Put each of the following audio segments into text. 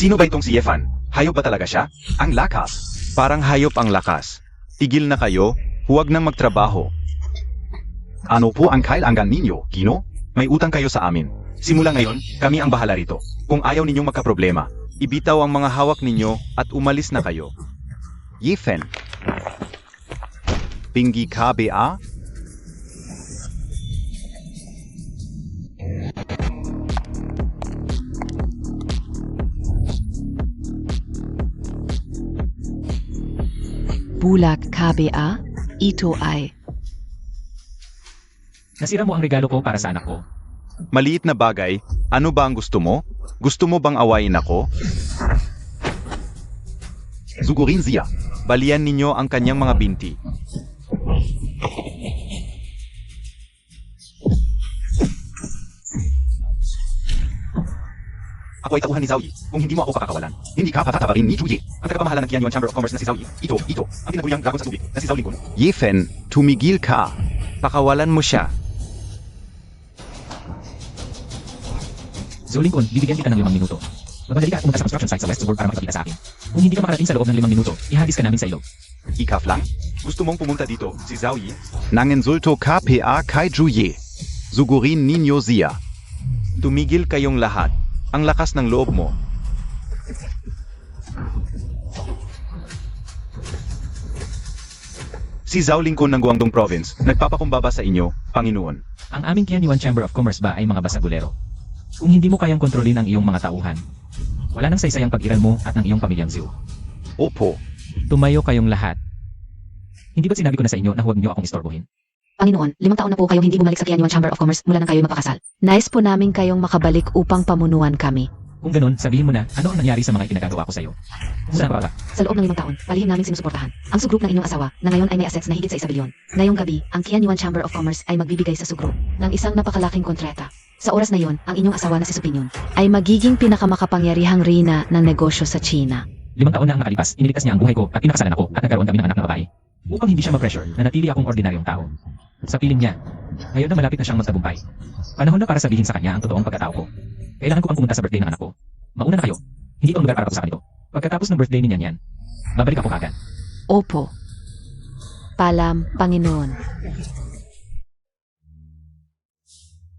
Sino ba itong si Yefan? Hayop ba talaga siya? Ang lakas. Parang hayop ang lakas. Tigil na kayo, huwag nang magtrabaho. Ano po ang kailangan ninyo, Kino? May utang kayo sa amin. Simula ngayon, kami ang bahala rito. Kung ayaw ninyong magkaproblema, ibitaw ang mga hawak ninyo at umalis na kayo. Yefan. Pingi KBA? Bulak KBA, ito ay. Nasira mo ang regalo ko para sa anak ko. Maliit na bagay, ano ba ang gusto mo? Gusto mo bang awayin ako? Sugurin siya. Balian ninyo ang kanyang mga binti. Ako ay tauhan ni Zaoyi. Kung hindi mo ako pakakawalan, hindi ka patatabarin ni Chuji. Ang tagapamahala ng Qianyuan Chamber of Commerce na si Zaoyi. Ito, ang tinaguyang dragon sa tubig na si Zhao Lincoln. Yefan, tumigil ka. Pakawalan mo siya. Zhao Lincoln, bibigyan kita ng 5 minuto. Magmadali ka at pumunta sa construction site sa West Suburb para makipagkita sa akin. Kung hindi ka makarating sa loob ng 5 minuto, ihagis ka namin sa ilog. Ikaf lang? Gusto mong pumunta dito, si Zaoyi? Nanginsulto KPA Kaijuye. Sugurin ninyo siya. Tumigil kayong lahat. Ang lakas ng loob mo. Si Zhao Lincoln ng Guangdong Province, nagpapakumbaba sa inyo, Panginoon. Ang aming Qianyuan Chamber of Commerce ba ay mga basagulero? Kung hindi mo kayang kontrolin ang iyong mga tauhan, wala nang saysayang pag-iral mo at ng iyong pamilyang Zhou. Opo. Tumayo kayong lahat. Hindi ba sinabi ko na sa inyo na huwag niyo akong istorbohin? Panginoon, 5 taon na po kayong hindi bumalik sa Qianyuan Chamber of Commerce mula nang kayo'y magpakasal. Nais po namin kayong makabalik upang pamunuan kami. Kung ganun, sabihin mo na ano ang nangyari sa mga ipinagagawa ko sa iyo. Saan pa ba? Sa loob ng 5 taon, palihim namin sinusuportahan ang sugroup ng inyong asawa na ngayon ay may assets na higit sa 1 bilyon. Ngayong gabi, ang Qianyuan Chamber of Commerce ay magbibigay sa sugroup ng isang napakalaking kontrata. Sa oras na yon, ang inyong asawa na si Supinyon ay magiging pinakamakapangyarihang reyna ng negosyo sa China. 5 taon na ang nakalipas, iniligtas niya ang buhay ko at pinakasalan ako at nagkaroon kami ng anak na babae. Upang hindi siya ma-pressure na natili akong ordinaryong tao. Sa piling niya, ngayon na malapit na siyang magtagumpay. Panahon na para sabihin sa kanya ang totoong pagkatao ko. Kailangan ko pang pumunta sa birthday ng anak ko. Mauna na kayo. Hindi ito ang lugar para pag-usapan ito. Pagkatapos ng birthday niyan yan, babalik ako kagad. Opo. Palam, Panginoon.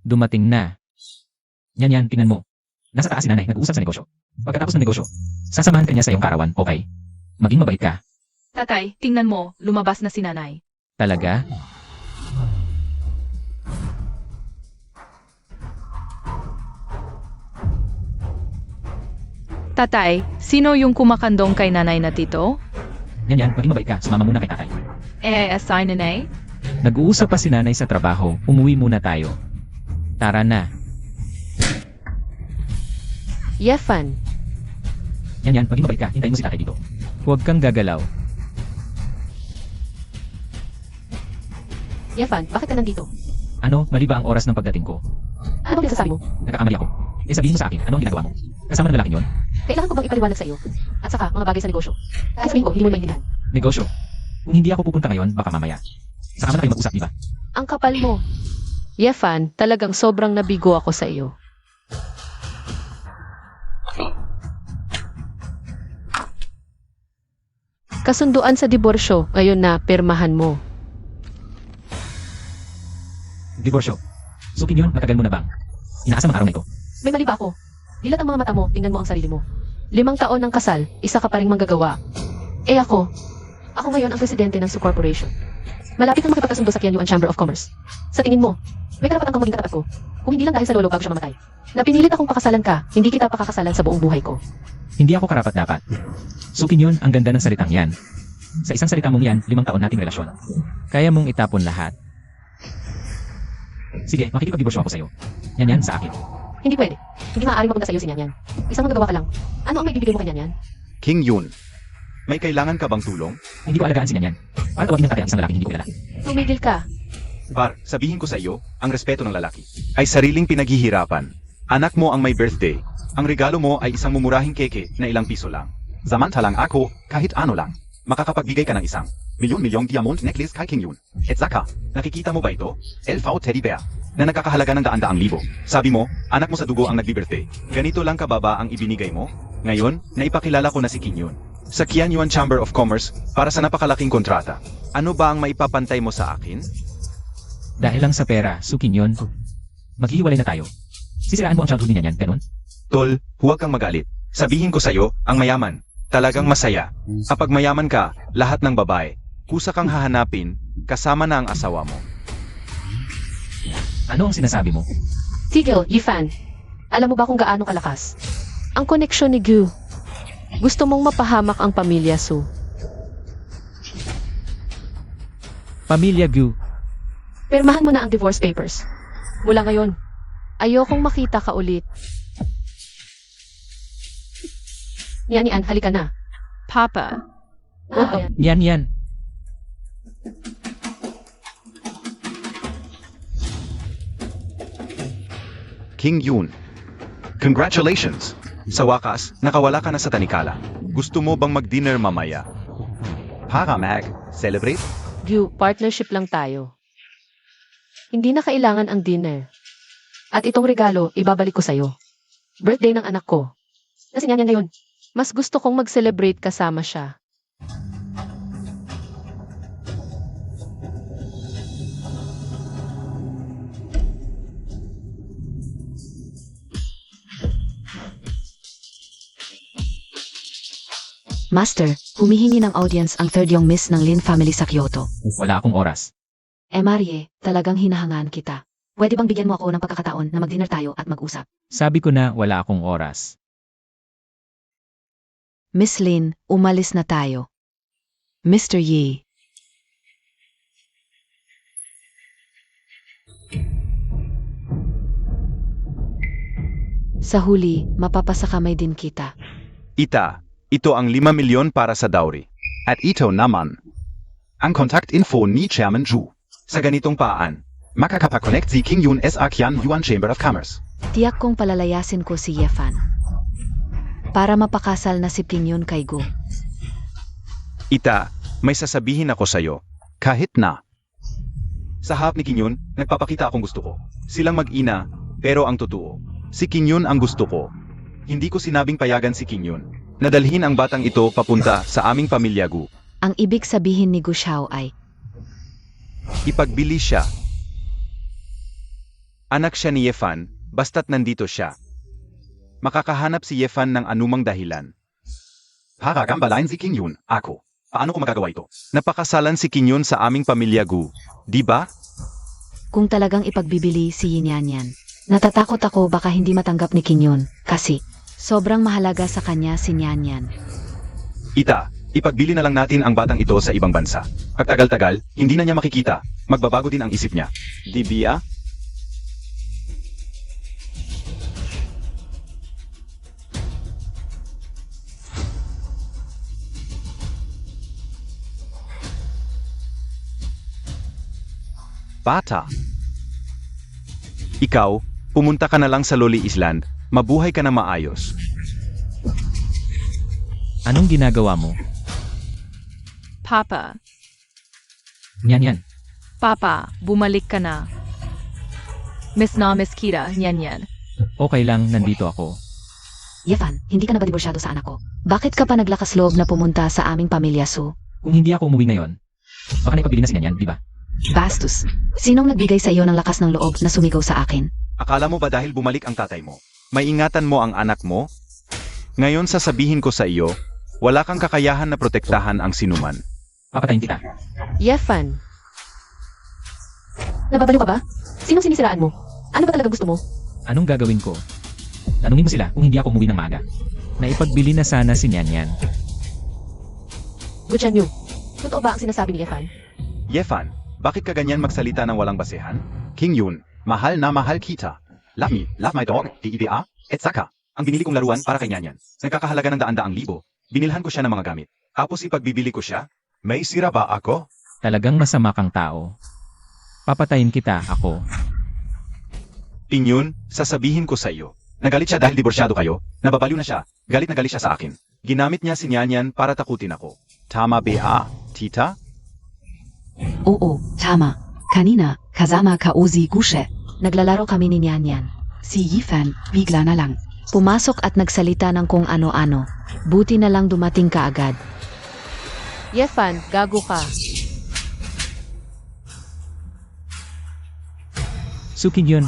Dumating na. Yan, tingnan mo. Nasa taas si nanay, nag-uusap sa negosyo. Pagkatapos ng negosyo, sasamahan ka niya sa iyong karawan, okay? Maging mabait ka. Tatay, tingnan mo, lumabas na si nanay. Talaga? Tatay, sino yung kumakandong kay nanay na tito? Yan, maging mabait ka. Sumama muna kay tatay. Assign nanay? Nag-uusap pa si nanay sa trabaho, umuwi muna tayo. Tara na. Yefan. Yan, maging mabait ka. Hintayin mo si tatay dito. Huwag kang gagalaw. Yefan, bakit ka nandito? Ano, mali ba ang oras ng pagdating ko? Ano bang nasasabi mo? Nagkakamali ako. Sabihin mo sa akin, ano ang ginagawa mo? Kasama ng lalaking yon? Kailangan ko bang ipaliwanag sa iyo? At saka, mga bagay sa negosyo. Kahit sabihin ko, hindi mo maintindihan. Negosyo. Kung hindi ako pupunta ngayon, baka mamaya. Saka na kayo mag-usap, di ba? Ang kapal mo. Yefan, talagang sobrang nabigo ako sa iyo. Kasunduan sa diborsyo, ngayon na pirmahan mo. Divorsyo. So, Pinyon, matagal mo na bang? Inaasam ang araw na ito. May mali ba ako? Dilat ang mga mata mo, tingnan mo ang sarili mo. 5 taon ng kasal, isa ka pa ring manggagawa. Eh ako ngayon ang presidente ng Su Corporation. Malapit nang makipagkasundo sa Qianyuan Chamber of Commerce. Sa tingin mo, may karapatan kang maging katapat ko. Kung hindi lang dahil sa lolo bago siya mamatay. Napinilit akong pakasalan ka, hindi kita pakakasalan sa buong buhay ko. Hindi ako karapat-dapat. So, Pinyon, ang ganda ng salitang yan. Sa isang salita mong yan, 5 taon nating relasyon. Kaya mong itapon lahat. Sige, makikipag-diborsyo ako sa'yo. Yan, sa akin. Hindi pwede. Hindi maaaring mapunta sa iyo si Nyanyan. Isang magagawa ka lang. Ano ang may bibigay mo kay Nyanyan? King Yun, may kailangan ka bang tulong? Hindi ko alagaan si Nyanyan. Para tawagin ng tatay ang isang lalaking hindi ko kilala. Tumigil ka. Bar, sabihin ko sa iyo, ang respeto ng lalaki ay sariling pinaghihirapan. Anak mo ang may birthday. Ang regalo mo ay isang mumurahing keke na ilang piso lang. Samantalang ako, kahit ano lang, makakapagbigay ka ng isang milyon-milyong diamond necklace kay King Yun. At saka, nakikita mo ba ito? Elfao teddy bear na nagkakahalaga ng daan-daang libo. Sabi mo, anak mo sa dugo ang nagbi-birthday. Ganito lang kababa ang ibinigay mo? Ngayon, naipakilala ko na si King Yun sa Qianyuan Chamber of Commerce para sa napakalaking kontrata. Ano ba ang maipapantay mo sa akin? Dahil lang sa pera, sukin yon. Maghihiwalay na tayo. Sisiraan mo ang childhood niya niyan, ganun? Tol, huwag kang magalit. Sabihin ko sa'yo, ang mayaman. Talagang masaya. Kapag mayaman ka, lahat ng babae, kusa kang hahanapin, kasama na ang asawa mo. Ano ang sinasabi mo? Tigil, Yifan. Alam mo ba kung gaano kalakas? Ang koneksyon ni Gu. Gusto mong mapahamak ang pamilya Su. Pamilya Gu. Pirmahan mo na ang divorce papers. Mula ngayon, ayokong makita ka ulit. Yan, halika na. Papa, Oo. Yan. King Yun. Congratulations! Sa wakas, nakawala ka na sa tanikala. Gusto mo bang mag-dinner mamaya? Para Mag, celebrate? Gu, partnership lang tayo. Hindi na kailangan ang dinner. At itong regalo, ibabalik ko sa'yo. Birthday ng anak ko. Kasi niya ngayon. Mas gusto kong mag-celebrate kasama siya. Master, humihingi ng audience ang third young miss ng Lin family sa Kyoto. Wala akong oras. Marie, talagang hinahangaan kita. Pwede bang bigyan mo ako ng pagkakataon na mag-dinner tayo at mag-usap? Sabi ko na wala akong oras. Miss Lin, umalis na tayo. Mr. Yi. Sa huli, mapapasakamay din kita. Ito ang 5 milyon para sa dowry. At ito naman, ang contact info ni Chairman Zhu. Sa ganitong paan, makakapag-connect si King Yun sa Qianyuan Chamber of Commerce. Tiyak kong palalayasin ko si Yefan. Para mapakasal na si Pingyun kay Gu. May sasabihin ako sa'yo. Kahit na. Sa harap ni King Yun, nagpapakita akong gusto ko. Silang mag-ina, pero ang totoo, si King Yun ang gusto ko. Hindi ko sinabing payagan si King Yun. Nadalhin ang batang ito papunta sa aming pamilya Gu. Ang ibig sabihin ni Gu Xiao ay, Ipagbili siya. Anak siya ni Yefan, basta't nandito siya. Makakahanap si Yefan ng anumang dahilan. Para gambalain si King Yun, ako. Paano ko magagawa ito? Napakasalan si King Yun sa aming pamilya Gu. Di ba? kung talagang ipagbibili si Yin Yan. Natatakot ako baka hindi matanggap ni King Yun, kasi sobrang mahalaga sa kanya si Nyan Yan. Ipagbili na lang natin ang batang ito sa ibang bansa. Pagtagal-tagal, hindi na niya makikita. Magbabago din ang isip niya. Di ba? Bata. Ikaw, pumunta ka na lang sa Loli Island. Mabuhay ka na maayos. Anong ginagawa mo? Papa, Yan. Papa, bumalik ka na. Miss Kita, yan. Okay lang, nandito ako. Yefan, hindi ka na ba diborsyado sa anak ko? Bakit ka pa naglakas loob na pumunta sa aming pamilya, Su? Kung hindi ako umuwi ngayon, baka naipabili na si Yan, di ba? Bastos. Sinong nagbigay sa iyo ng lakas ng loob na sumigaw sa akin? Akala mo ba dahil bumalik ang tatay mo, may ingatan mo ang anak mo? Ngayon sasabihin ko sa iyo, wala kang kakayahan na protektahan ang sinuman. Papatayin kita. Yefan. Nababaliw ka ba? Sinong sinisiraan mo? Ano ba talaga gusto mo? Anong gagawin ko? Tanungin mo sila kung hindi ako umuwi ng maaga. Naipagbili na sana si Yan. Guchan Yu, totoo ba ang sinasabi ni Yefan? Yefan, bakit ka ganyan magsalita ng walang basehan? King Yun, mahal na mahal kita. Love me, love my dog, DIBA, et saka. Ang binili kong laruan para kay Nyanyan. Nagkakahalaga ng daan-daang libo. Binilhan ko siya ng mga gamit. Tapos ipagbibili ko siya. May sira ba ako? Talagang masama kang tao. Papatayin kita, ako. King Yun, sasabihin ko sa iyo. Nagalit siya dahil diborsyado kayo. Nababaliw na siya. Galit na galit siya sa akin. Ginamit niya si Nyanyan para takutin ako. Tama ba, tita? Oo, tama. Kanina, kasama ka Uzi Gushe. Naglalaro kami ni Nyan Yan. Si Yifan, bigla na lang. Pumasok at nagsalita ng kung ano-ano. Buti na lang dumating ka agad. Yefan, gago ka. Sukin yun.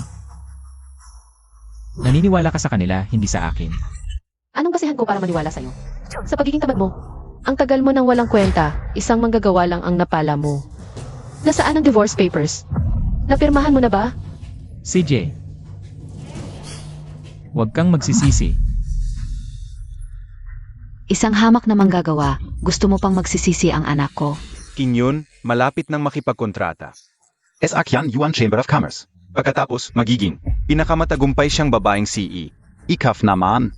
Naniniwala ka sa kanila, hindi sa akin. Anong basehan ko para maniwala sa'yo? Sa pagiging tamad mo. Ang tagal mo nang walang kwenta, isang manggagawa lang ang napala mo. Nasaan ang divorce papers? Napirmahan mo na ba? CJ, huwag kang magsisisi. Isang hamak na manggagawa. Gusto mo pang magsisisi ang anak ko. King Yun, malapit ng makipagkontrata. Sa Qianyuan Chamber of Commerce. Pagkatapos, magiging pinakamatagumpay siyang babaeng CE. Ikaf naman.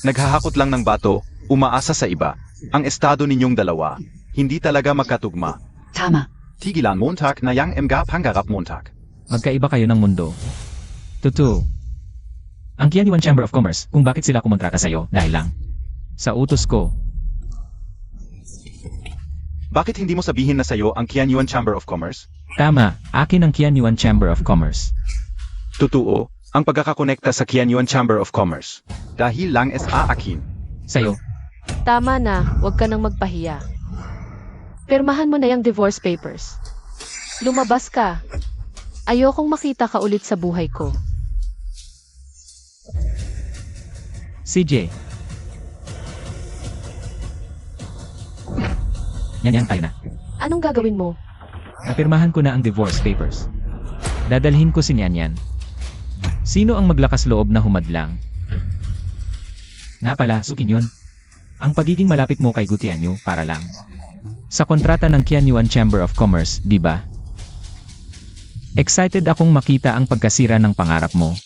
Naghahakot lang ng bato, umaasa sa iba. Ang estado ninyong dalawa, hindi talaga magkatugma. Tama. Tigilan Montag na yang mga pangarap Montag. Magkaiba kayo ng mundo. Totoo. Ang Qianyuan Chamber of Commerce, kung bakit sila kumontrata sa'yo, dahil lang sa utos ko. Bakit hindi mo sabihin na sa'yo ang Qianyuan Chamber of Commerce? Tama, akin ang Qianyuan Chamber of Commerce. Totoo, ang pagkakakonekta sa Qianyuan Chamber of Commerce. Dahil lang sa akin. Sa'yo, Tama na, huwag ka nang magpahiya. Pirmahan mo na yung divorce papers. Lumabas ka. Ayokong makita ka ulit sa buhay ko. CJ. Yan tayo na. Anong gagawin mo? Napirmahan ko na ang divorce papers. Dadalhin ko si Nyanyan. Sino ang maglakas loob na humadlang? Nga pala, Sukin yun. Ang pagiging malapit mo kay Gutianyu para lang sa kontrata ng Qianyuan Chamber of Commerce, di ba? Excited akong makita ang pagkasira ng pangarap mo.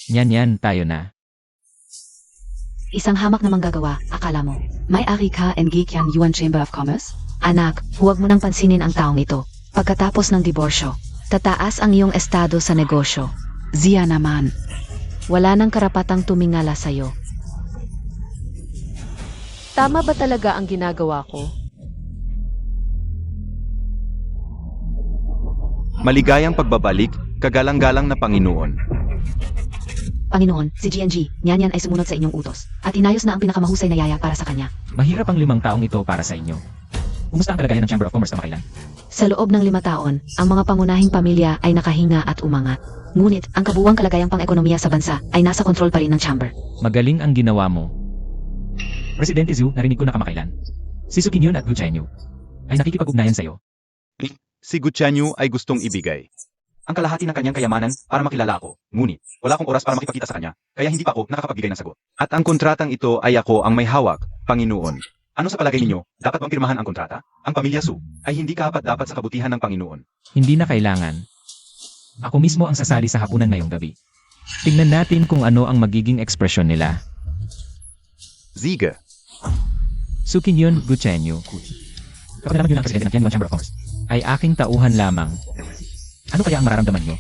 Nyanyan, tayo na. Isang hamak na manggagawa, akala mo. May-ari ka and Qianyuan Chamber of Commerce? Anak, huwag mo nang pansinin ang taong ito. Pagkatapos ng diborsyo, tataas ang iyong estado sa negosyo. Zia naman. Wala nang karapatang tumingala sa'yo. Tama ba talaga ang ginagawa ko? Maligayang pagbabalik, kagalang-galang na Panginoon. Panginoon, si GNG, Nyanyan ay sumunod sa inyong utos. At inayos na ang pinakamahusay na yaya para sa kanya. Mahirap ang 5 taong ito para sa inyo. Kumusta ang kalagayan ng Chamber of Commerce kamakailan? Sa loob ng 5 taon, ang mga pangunahing pamilya ay nakahinga at umangat. Ngunit, ang kabuwang kalagayang pang-ekonomiya sa bansa ay nasa kontrol pa rin ng Chamber. Magaling ang ginawa mo. Presidente Zhu, narinig ko na kamakailan. Si Sukin Yun at Gutianyu ay nakikipag-ugnayan sa'yo. Si Gutianyu ay gustong ibigay ang kalahati ng kanyang kayamanan para makilala ako. Ngunit, wala akong oras para makipagkita sa kanya, kaya hindi pa ako nakakapagbigay ng sagot. At ang kontratang ito ay ako ang may hawak, Panginoon. Ano sa palagay ninyo, dapat bang pirmahan ang kontrata? Ang pamilya Su ay hindi kaapat-dapat sa kabutihan ng Panginoon. Hindi na kailangan. Ako mismo ang sasali sa hapunan ngayong gabi. Tingnan natin kung ano ang magiging ekspresyon nila. Ziga. Sukin Yun, Gutianyu. Kapag nalaman yun ang presidente ng Qianyuan Chamber of Commerce, ay aking tauhan lamang. Ano kaya ang mararamdaman nyo?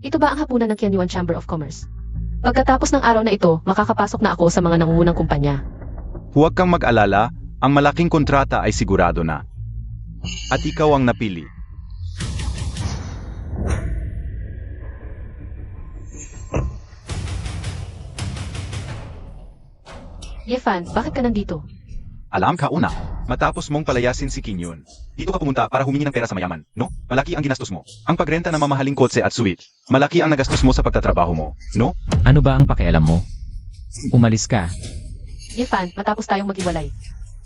Ito ba ang hapunan ng Qianyuan Chamber of Commerce? Pagkatapos ng araw na ito, makakapasok na ako sa mga nangungunang kumpanya. Huwag kang mag-alala, ang malaking kontrata ay sigurado na. At ikaw ang napili. Yefan, bakit ka nandito? Alam ka una, matapos mong palayasin si Kinyon. Dito ka pumunta para humingi ng pera sa mayaman, no? Malaki ang ginastos mo. Ang pagrenta ng mamahaling kotse at suite. Malaki ang nagastos mo sa pagtatrabaho mo, no? Ano ba ang pakialam mo? Umalis ka. Yefan, matapos tayong maghiwalay.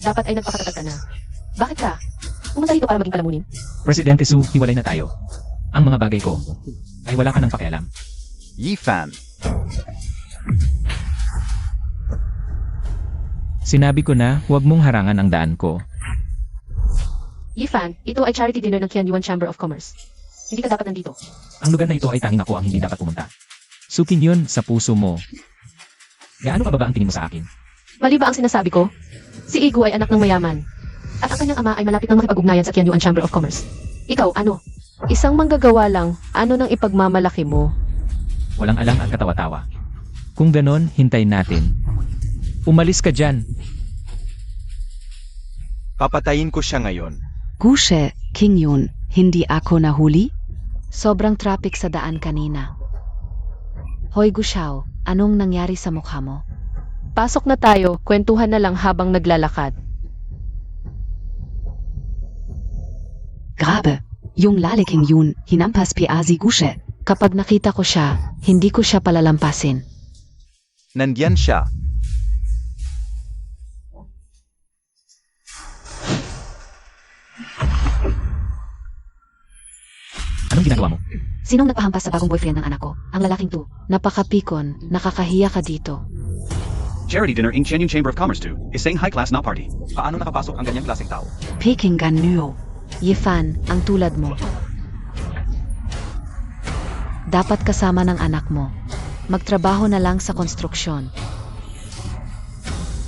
Dapat ay nagpakatatag ka na. Bakit ka? Pumunta dito para maging palamunin? Presidente Su, hiwalay na tayo. Ang mga bagay ko ay wala ka ng pakialam. Yifan. Sinabi ko na huwag mong harangan ang daan ko. Yefan, ito ay charity dinner ng Qianyuan Chamber of Commerce. Hindi ka dapat nandito. Ang lugar na ito ay tanging ako ang hindi dapat pumunta. Sukin yun sa puso mo. Gaano kababa ang tingin mo sa akin? Mali ba ang sinasabi ko? Si Igu ay anak ng mayaman. At ang kanyang ama ay malapit nang makipag-ugnayan sa Qianyuan Chamber of Commerce. Ikaw, ano? Isang manggagawa lang, ano nang ipagmamalaki mo? Walang alang at katawa-tawa. Kung ganon, hintay natin. Umalis ka dyan. Papatayin ko siya ngayon. Gushe, Kinyon, hindi ako nahuli? Sobrang traffic sa daan kanina. Hoy Gushao, Anong nangyari sa mukha mo? Pasok na tayo, kwentuhan na lang habang naglalakad. Grabe, yung lalaking yun, hinampas Piazzi Gushe. Kapag nakita ko siya, hindi ko siya palalampasin. Nandyan siya. Anong ginagawa mo? Sinong nagpahampas sa bagong boyfriend ng anak ko? Ang lalaking to. Napakapikon, nakakahiya ka dito. Charity dinner in Tianyuan Chamber of Commerce 2 is saying high class na party. Paano nakapasok ang ganyang klaseng tao? Peking Ganuo. Yifan, ang tulad mo. Dapat kasama ng anak mo. Magtrabaho na lang sa konstruksyon.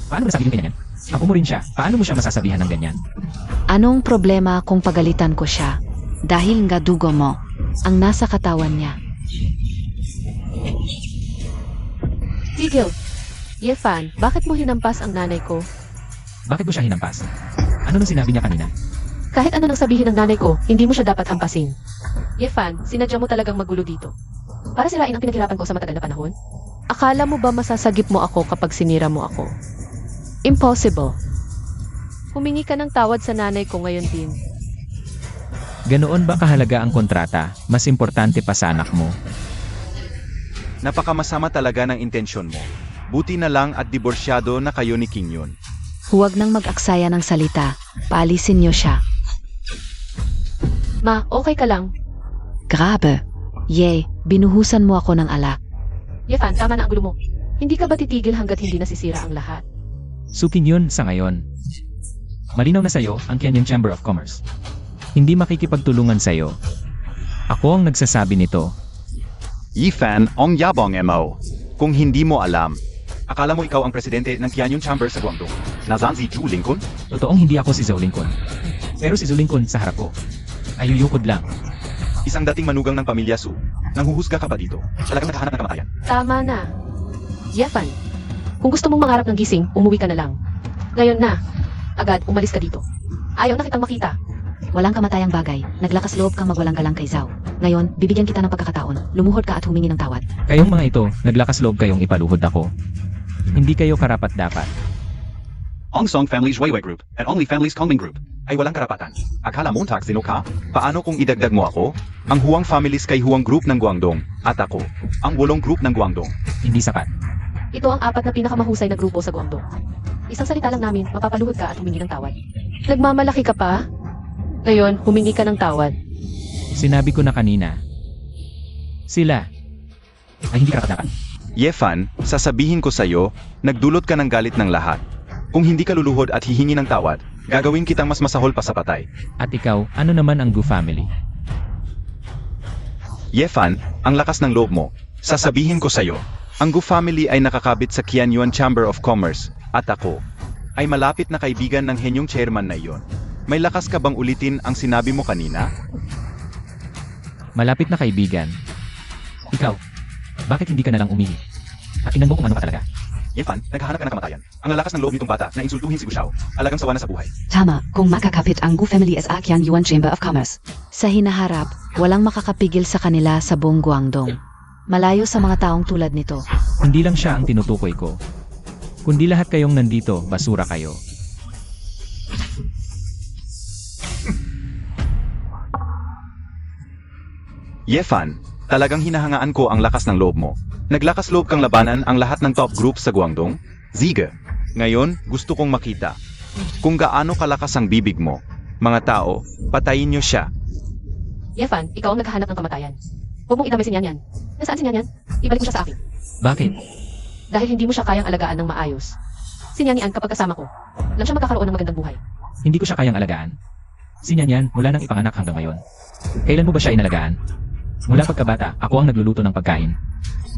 Paano mo nasabi yung ganyan? Ako mo rin siya. Paano mo siya masasabihan ng ganyan? Anong problema kung pagalitan ko siya? Dahil nga dugo mo, ang nasa katawan niya. Tigil! Yefan, bakit mo hinampas ang nanay ko? Bakit mo siya hinampas? Ano nang sinabi niya kanina? Kahit ano nang sabihin ng nanay ko, hindi mo siya dapat hampasin. Yefan, sinadya mo talagang magulo dito. Para sirain ang pinaghirapan ko sa matagal na panahon? Akala mo ba masasagip mo ako kapag sinira mo ako? Impossible. Humingi ka ng tawad sa nanay ko ngayon din. Ganoon ba kahalaga ang kontrata? Mas importante pa sa anak mo. Napakamasama talaga ng intensyon mo. Buti na lang at diborsyado na kayo ni King Yun. Huwag nang mag-aksaya ng salita. Paalisin niyo siya. Ma, okay ka lang. Grabe. Yay, binuhusan mo ako ng alak. Yefan, tama na ang gulo mo. Hindi ka ba titigil hanggat hindi nasisira ang lahat? Sukin yun sa ngayon. Malinaw na sa'yo ang Tianyuan Chamber of Commerce. Hindi makikipagtulungan sa'yo. Ako ang nagsasabi nito. Yifan, ong yabong mo. Kung hindi mo alam, akala mo ikaw ang presidente ng Tianyuan Chamber sa Guangdong. Nasaan si Zhou Lincoln? Totoong hindi ako si Zhou Lincoln. Pero si Zhou Lincoln sa harap ko ay yuyukod lang. Isang dating manugang ng pamilya Su. Nanghuhusga ka pa dito. Talagang naghahanap ng kamatayan. Tama na. Yefan, kung gusto mong mangarap ng gising, umuwi ka na lang. Ngayon na. Agad, umalis ka dito. Ayaw na kitang makita. Walang kamatayang bagay. Naglakas loob kang magwalang galang kay Zhao. Ngayon, bibigyan kita ng pagkakataon. Lumuhod ka at humingi ng tawad. Kayong mga ito, naglakas loob kayong ipaluhod ako. Hindi kayo karapat-dapat. Ong Song Family's Weiwei Group at Only Family's Kongming Group ay walang karapatan. Akala mo sino ka? Paano kung idagdag mo ako? Ang Huang Families kay Huang Group ng Guangdong at ako, ang Wulong Group ng Guangdong. Hindi sapat. Ito ang 4 na pinakamahusay na grupo sa Guangdong. Isang salita lang namin, mapapaluhod ka at humingi ng tawad. Nagmamalaki ka pa? Ngayon, humingi ka ng tawad. Sinabi ko na kanina. Sila ay hindi karapat-dapat. Yefan, sasabihin ko sa'yo, nagdulot ka ng galit ng lahat. Kung hindi ka luluhod at hihingi ng tawad, gagawin kitang mas masahol pa sa patay. At ikaw, ano naman ang Gu family? Yefan, ang lakas ng loob mo. Sasabihin ko sa'yo, ang Gu family ay nakakabit sa Tianyuan Chamber of Commerce, at ako, ay malapit na kaibigan ng henyong chairman na iyon. May lakas ka bang ulitin ang sinabi mo kanina? Malapit na kaibigan. Ikaw, bakit hindi ka na lang umihi? At tingnan mo kung ano ka talaga. Yefan, naghahanap ka ng kamatayan. Ang lalakas ng loob nitong bata na insultuhin si Gushao. Alagang sawa na sa buhay. Tama, kung makakapit ang Gu family sa Tianyuan Chamber of Commerce. Sa hinaharap, walang makakapigil sa kanila sa buong Guangdong. Malayo sa mga taong tulad nito. Hindi lang siya ang tinutukoy ko. Kundi lahat kayong nandito, basura kayo. Yefan, talagang hinahangaan ko ang lakas ng loob mo. Naglakas loob kang labanan ang lahat ng top group sa Guangdong. Ziga. Ngayon, gusto kong makita kung gaano kalakas ang bibig mo. Mga tao, patayin niyo siya. Yefan, ikaw ang naghahanap ng kamatayan. Huwag mong idamay si Nyanyan. Nasaan si Nyanyan? Ibalik mo siya sa akin. Bakit? Dahil hindi mo siya kayang alagaan ng maayos. Si Nyanyan kapag kasama ko, lang siya magkakaroon ng magandang buhay. Hindi ko siya kayang alagaan. Si Nyanyan mula nang ipanganak hanggang ngayon. Kailan mo ba siya inalagaan? Mula pagkabata, ako ang nagluluto ng pagkain.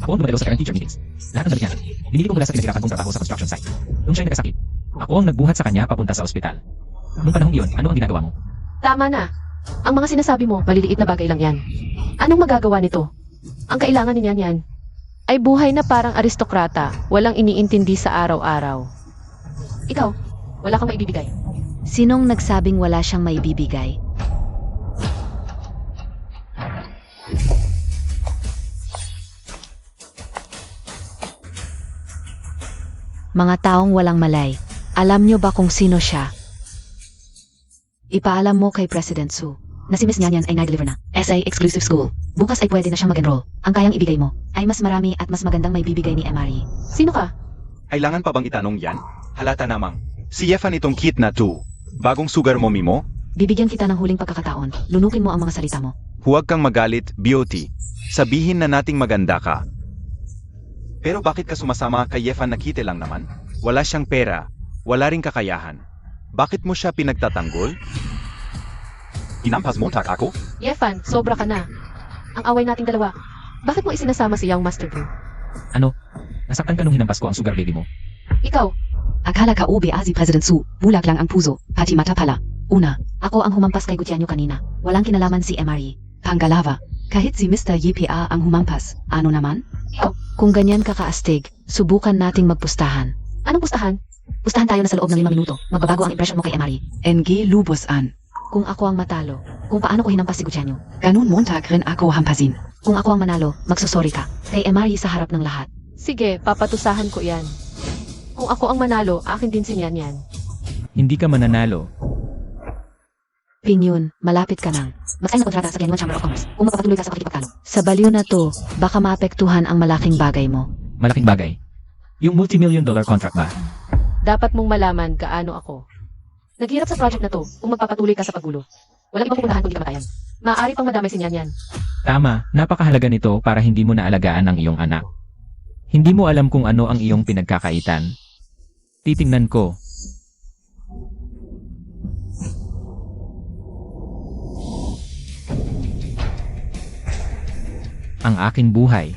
Ako ang dumadayo sa parent-teacher meetings. Lahat ng gabi niya. Binili ko mula sa pinaghirapan kong trabaho sa construction site. Nung siya'y nagkasakit, ako ang nagbuhat sa kanya papunta sa ospital. Nung panahong iyon, ano ang ginagawa mo? Tama na. Ang mga sinasabi mo, maliliit na bagay lang yan. Anong magagawa nito? Ang kailangan ni Nyanyan ay buhay na parang aristokrata, walang iniintindi sa araw-araw. Ikaw, wala kang maibibigay. Sinong nagsabing wala siyang maibibigay? Mga taong walang malay. Alam nyo ba kung sino siya? Ipaalam mo kay President Su na si Miss Nyanyan ay na-deliver na. SA Exclusive School. Bukas ay pwede na siyang mag-enroll. Ang kayang ibigay mo ay mas marami at mas magandang may bibigay ni MRE. Sino ka? Kailangan pa bang itanong yan? Halata namang. Si Yefan itong kit na to. Bagong sugar mommy mo? Bibigyan kita ng huling pagkakataon. Lunukin mo ang mga salita mo. Huwag kang magalit, beauty. Sabihin na nating maganda ka. Pero bakit ka sumasama kay Yefan na kite lang naman? Wala siyang pera. Wala ring kakayahan. Bakit mo siya pinagtatanggol? Inampas mo tak ako? Yefan, sobra ka na. Ang away nating dalawa. Bakit mo isinasama si Young Master Bro? Ano? Nasaktan ka nung hinampas ko ang sugar baby mo. Ikaw, Akala ka ube si President Su. Bulag lang ang puso. Pati mata pala. Una, ako ang humampas kay Gutianyo kanina. Walang kinalaman si MRE. Pangalawa, kahit si Mr. YPA ang humampas. Ano naman? Kung ganyan ka kaastig, subukan nating magpustahan. anong pustahan? Pustahan tayo na sa loob ng 5 minuto. Magbabago ang impression mo kay MRE. NG lubusan. Kung ako ang matalo, kung paano ko hinampas si Gutianyo. Ganun montag rin ako hampasin. Kung ako ang manalo, magsusorry ka. Kay MRE sa harap ng lahat. Sige, papatusahan ko yan. Kung ako ang manalo, akin din si Nyan Yan. Hindi ka mananalo. Pinyon, malapit ka nang. Mag-sign na kontrata sa Genuine Chamber of Commerce kung magpapatuloy ka sa pakikipagtalo. Sa baliw na to, baka maapektuhan ang malaking bagay mo. Malaking bagay. Yung multi-million-dollar contract ba? Dapat mong malaman gaano ako. Naghirap sa project na to kung magpapatuloy ka sa pagulo. Walang ibang pupuntahan kundi kamatayan. Maaari pang madamay si Nyan Yan. Tama, napakahalaga nito para hindi mo naalagaan ang iyong anak. Hindi mo alam kung ano ang iyong pinagkakaitan. Titingnan ko. Ang aking buhay.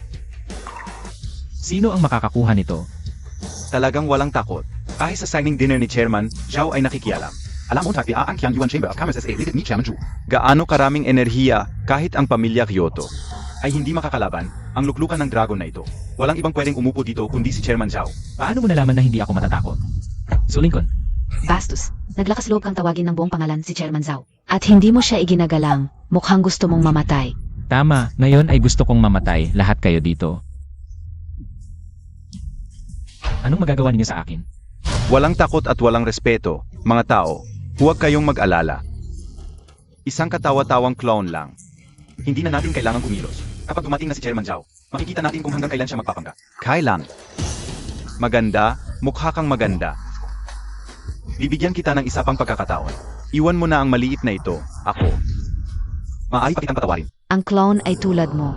Sino ang makakakuha nito? Talagang walang takot. Kahit sa signing dinner ni Chairman, Zhao ay nakikialam. Alam mo, Taki, ang Yuan Chamber of Commerce SA leaded ni Chairman Zhu. Gaano karaming enerhiya kahit ang pamilya Kyoto ay hindi makakalaban ang luklukan ng dragon na ito. Walang ibang pwedeng umupo dito kundi si Chairman Zhao. Paano mo nalaman na hindi ako matatakot? So Lincoln, Bastos, naglakas loob kang tawagin ng buong pangalan si Chairman Zhao. At hindi mo siya iginagalang, mukhang gusto mong mamatay. tama, ngayon ay gusto kong mamatay lahat kayo dito. Anong magagawa ninyo sa akin? Walang takot at walang respeto, mga tao. Huwag kayong mag-alala. Isang katawa-tawang clown lang. Hindi na natin kailangang kumilos. Kapag dumating na si Chairman Zhao, makikita natin kung hanggang kailan siya magpapangga. Kailan? Maganda, mukha kang maganda. Bibigyan kita ng isa pang pagkakataon. Iwan mo na ang maliit na ito, ako. Maaari pa kitang patawarin. Ang clown ay tulad mo.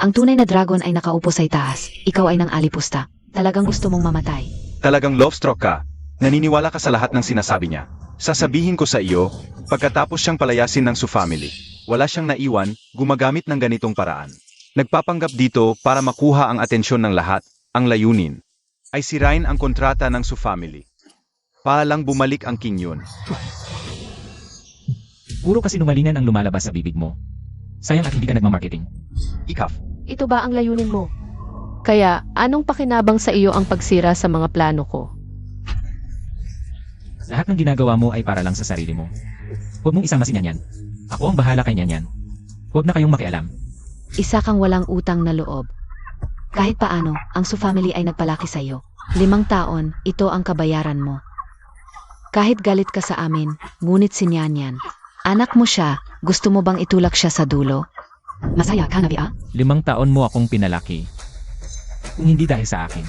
Ang tunay na dragon ay nakaupo sa itaas, ikaw ay nang alipusta. Talagang gusto mong mamatay. Talagang love stroke ka. Naniniwala ka sa lahat ng sinasabi niya. Sasabihin ko sa iyo, pagkatapos siyang palayasin ng Su family, wala siyang naiwan, gumagamit ng ganitong paraan. Nagpapanggap dito para makuha ang atensyon ng lahat, ang layunin ay sirain ang kontrata ng Su family. Palang bumalik ang King Yun. Puro kasinungalingan ang lumalabas sa bibig mo. Sayang at hindi ka nagmamarketing. Ikaf. Ito ba ang layunin mo? Kaya, anong pakinabang sa iyo ang pagsira sa mga plano ko? Lahat ng ginagawa mo ay para lang sa sarili mo. Huwag mong isama si Nyan Yan. Ako ang bahala kay Nyan Yan. Huwag na kayong makialam. Isa kang walang utang na loob. Kahit paano, ang Su family ay nagpalaki sa iyo. 5 taon, ito ang kabayaran mo. Kahit galit ka sa amin, ngunit si Nyan Yan. Anak mo siya, gusto mo bang itulak siya sa dulo? Masaya ka na, Bia? 5 taon mo akong pinalaki. Kung hindi dahil sa akin.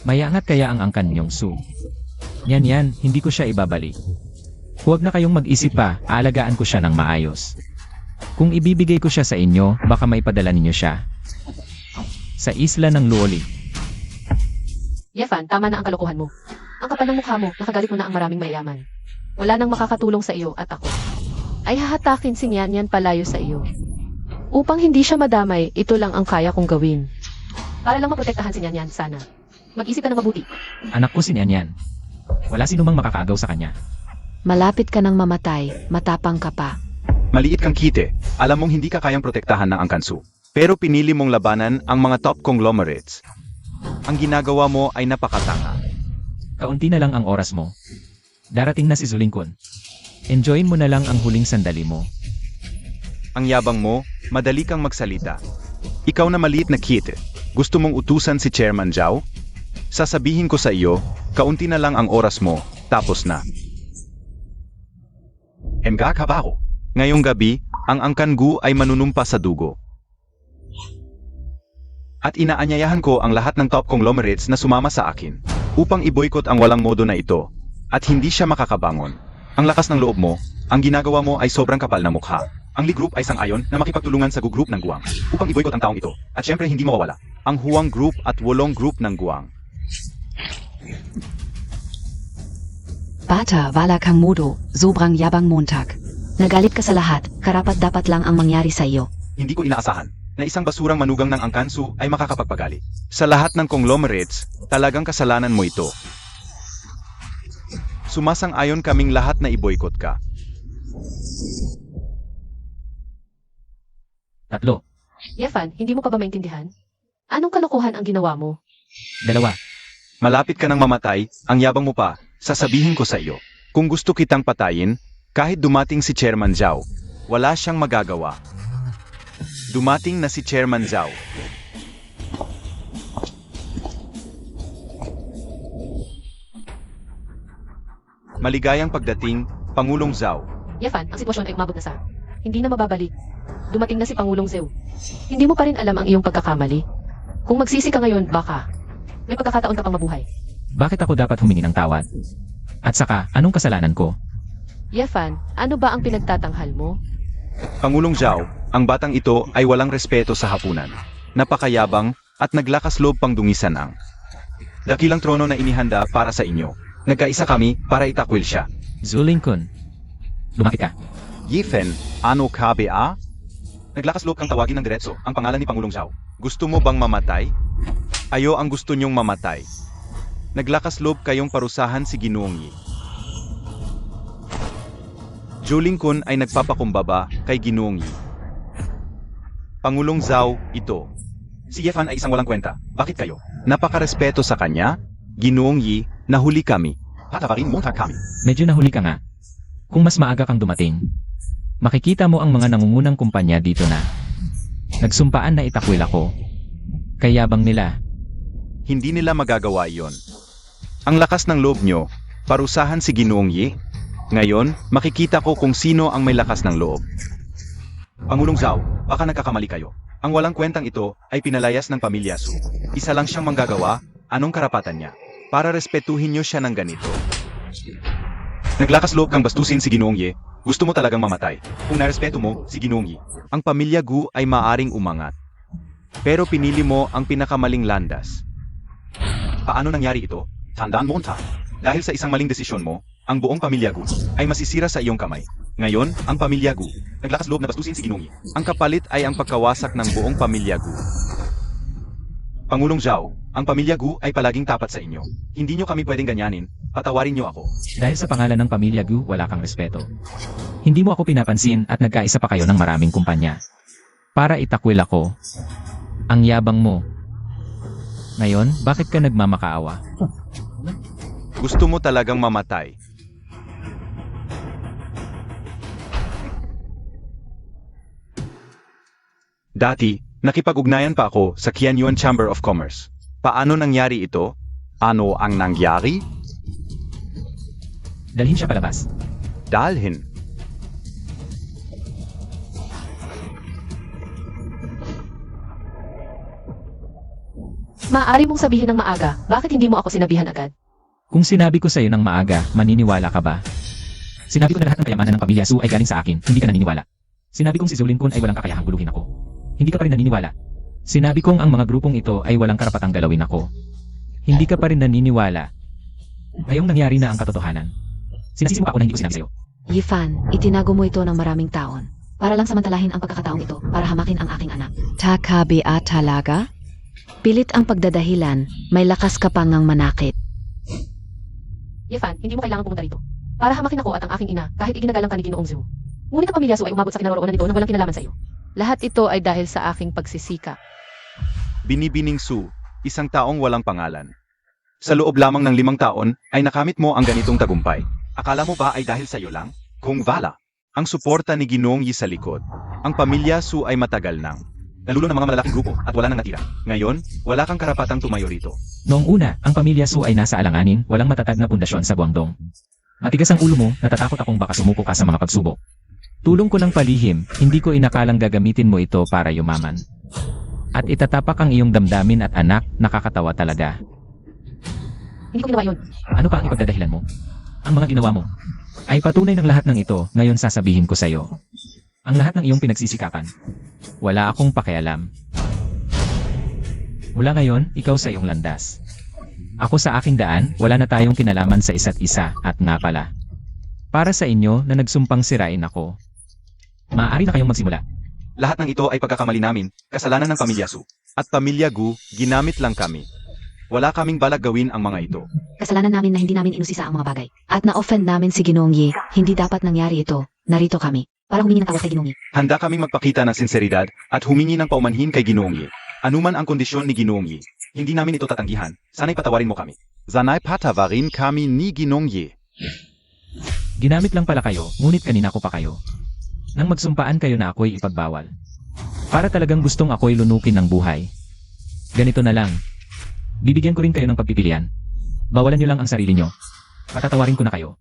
Mayangat kaya ang angkan niyong Su. Nyan Yan, hindi ko siya ibabalik. Huwag na kayong mag-isip pa, aalagaan ko siya ng maayos. Kung ibibigay ko siya sa inyo, baka maipadala ninyo siya. Sa isla ng Luoli. Yefan, tama na ang kalokohan mo. Ang kapal ng mukha mo, nakagalit mo na ang maraming mayaman. Wala nang makakatulong sa iyo at ako. Ay hahatakin si Nyan Yan palayo sa iyo. Upang hindi siya madamay, ito lang ang kaya kong gawin. Para lang maprotektahan si Nyan Yan, sana. Mag-isip ka ng mabuti. Anak ko si Nyan Yan. Wala sinumang makakaagaw sa kanya. Malapit ka nang mamatay, matapang ka pa. Maliit kang kite, alam mong hindi ka kayang protektahan ng angkansu. Pero pinili mong labanan ang mga top conglomerates. Ang ginagawa mo ay napakatanga. Kaunti na lang ang oras mo. Darating na si Zulingkon. Enjoyin mo na lang ang huling sandali mo. Ang yabang mo, madali kang magsalita. Ikaw na maliit na kite, gusto mong utusan si Chairman Zhao? Sasabihin ko sa iyo, kaunti na lang ang oras mo, tapos na. Mga kabaho. Ngayong gabi, ang angkangu ay manunumpa sa dugo. At inaanyayahan ko ang lahat ng top conglomerates na sumama sa akin upang i-boycott ang walang modo na ito at hindi siya makakabangon. Ang lakas ng loob mo, ang ginagawa mo ay sobrang kapal na mukha. Ang Lee Group ay sang-ayon na makipagtulungan sa group ng Guang upang i-boycott ang taong ito at syempre hindi mawawala ang Huang Group at 8 group ng Guang. Bata wala kang modo, sobrang yabang Montag. Nagalit ka sa lahat, karapat-dapat lang ang mangyari sa iyo. Hindi ko inaasahan na isang basurang manugang ng angkansu ay makakapagpagali. Sa lahat ng conglomerates, talagang kasalanan mo ito. Sumasang-ayon kaming lahat na i-boycott ka. 3, Yefan, hindi mo pa ba maintindihan? Anong kalokohan ang ginawa mo? 2, Malapit ka nang mamatay, ang yabang mo pa, sasabihin ko sa iyo. Kung gusto kitang patayin, kahit dumating si Chairman Zhao, wala siyang magagawa. Dumating na si Chairman Zhao. Maligayang pagdating, Pangulong Zhao. Yefan, ang sitwasyon ay umabot na sa hindi na mababalik. Dumating na si Pangulong Zhou. Hindi mo pa rin alam ang iyong pagkakamali. Kung magsisi ka ngayon, baka may pagkakataon ka pang mabuhay. bakit ako dapat humingi ng tawad? At saka, anong kasalanan ko? Yefan, ano ba ang pinagtatanghal mo? Pangulong Zhao, ang batang ito ay walang respeto sa hapunan. Napakayabang at naglakas loob pang dungisan ang dakilang trono na inihanda para sa inyo. Nagkaisa kami para itakwil siya. Zulingkun, lumapit ka. Yifen, ano ka ba? Naglakas loob kang tawagin ng diretso ang pangalan ni Pangulong Zhao. Gusto mo bang mamatay? Ayo ang gusto niyong mamatay. Naglakas loob kayong parusahan si Ginoong Yi. Julingkun ay nagpapakumbaba kay Ginoong Yi. Pangulong Zhao, ito. Si Yefan ay isang walang kwenta. Bakit kayo? Napakarespeto sa kanya? Ginoong Yi, nahuli kami. Hataparin mo kami. Medyo nahuli ka nga. Kung mas maaga kang dumating, makikita mo ang mga nangungunang kumpanya dito na nagsumpaan na itakwil ako. Kayabang nila. Hindi nila magagawa iyon. Ang lakas ng loob nyo, parusahan si Ginoong Yi. Ngayon, makikita ko kung sino ang may lakas ng loob. Pangulong Zhao, baka nagkakamali kayo. Ang walang kwentang ito ay pinalayas ng pamilya Su. Isa lang siyang manggagawa, anong karapatan niya? Para respetuhin nyo siya ng ganito. Naglakas loob kang bastusin si Ginoong Yi, gusto mo talagang mamatay. Kung narespeto mo si Ginoong Yi, ang pamilya Gu ay maaring umangat. Pero pinili mo ang pinakamaling landas. Paano nangyari ito? Tandaan mo, dahil sa isang maling desisyon mo, ang buong pamilya Gu ay masisira sa iyong kamay. Ngayon, ang pamilya Gu, naglakas loob na bastusin si Ginoong Yi. Ang kapalit ay ang pagkawasak ng buong pamilya Gu. Pangulong Zhao, ang pamilya Gu ay palaging tapat sa inyo. Hindi nyo kami pwedeng ganyanin, patawarin nyo ako. Dahil sa pangalan ng pamilya Gu, wala kang respeto. Hindi mo ako pinapansin at nagkaisa pa kayo ng maraming kumpanya. Para itakwil ako. Ang yabang mo. Ngayon, bakit ka nagmamakaawa? Gusto mo talagang mamatay. Dati, nakipag-ugnayan pa ako sa Qianyuan Chamber of Commerce. Paano nangyari ito? Ano ang nangyari? Dalhin siya palabas. Dalhin. Maaari mong sabihin ng maaga, bakit hindi mo ako sinabihan agad? Kung sinabi ko sa'yo ng maaga, maniniwala ka ba? Sinabi ko na lahat ng kayamanan ng pamilya Su ay galing sa akin, hindi ka naniniwala. Sinabi kong si Zulingkun ay walang kakayahang guluhin ako. Hindi ka pa rin naniniwala. Sinabi kong ang mga grupong ito ay walang karapatang galawin ako. Hindi ka pa rin naniniwala. Ngayong nangyari na ang katotohanan. Sinasisi mo pa ako na hindi ko sinabi sa'yo. Yifan, itinago mo ito ng maraming taon. Para lang samantalahin ang pagkakataong ito para hamakin ang aking anak. TKBA talaga? Pilit ang pagdadahilan, may lakas ka pang ngang manakit. Yefan, hindi mo kailangan pumunta rito. Para hamakin ako at ang aking ina kahit iginagalang ka ni Ginoong Zhou. Ngunit ang pamilya Su ay umabot sa kinaroroonan nito nang walang kinalaman sa iyo. Lahat ito ay dahil sa aking pagsisikap. Binibining Su, isang taong walang pangalan. Sa loob lamang ng 5 taon, ay nakamit mo ang ganitong tagumpay. Akala mo ba ay dahil sa iyo lang? Kung wala, ang suporta ni Ginoong Yi sa likod. Ang pamilya Su ay matagal nang nalulo ng mga malalaking grupo at wala nang natira. Ngayon, wala kang karapatang tumayo rito. Noong una, ang pamilya Su ay nasa alanganin, walang matatag na pundasyon sa Guangdong. Matigas ang ulo mo, natatakot akong baka sumuko ka sa mga pagsubok. Tulong ko ng palihim, hindi ko inakalang gagamitin mo ito para yumaman. At itatapak ang iyong damdamin at anak, nakakatawa talaga. Hindi ko ginawa yun. Ano pa ang ipagdadahilan mo? Ang mga ginawa mo ay patunay ng lahat ng ito, ngayon sasabihin ko sa iyo. Ang lahat ng iyong pinagsisikapan. Wala akong pakialam. Mula ngayon, ikaw sa iyong landas. Ako sa aking daan, wala na tayong kinalaman sa isa't isa, at nga pala. Para sa inyo na nagsumpang sirain ako, maaari na kayong magsimula. Lahat ng ito ay pagkakamali namin, kasalanan ng pamilya Su. At pamilya Gu, ginamit lang kami. Wala kaming balak gawin ang mga ito. Kasalanan namin na hindi namin inusisa ang mga bagay. At na-offend namin si Ginoong Yi. Hindi dapat nangyari ito. Narito kami para humingi ng tawad kay Ginoong Yi. Handa kaming magpakita ng sinseridad at humingi ng paumanhin kay Ginoong Yi. Anuman ang kondisyon ni Ginoong Yi, hindi namin ito tatanggihan. Sana'y patawarin mo kami. Sana'y patawarin kami ni Ginoong Yi. Ginamit lang pala kayo, ngunit kanina ko pa kayo. Nang magsumpaan kayo na ako'y ipagbawal. Para talagang gustong ako'y lunukin ng buhay. Ganito na lang. Bibigyan ko rin kayo ng pagpipilian. Bawalan niyo lang ang sarili niyo. Patatawarin ko na kayo.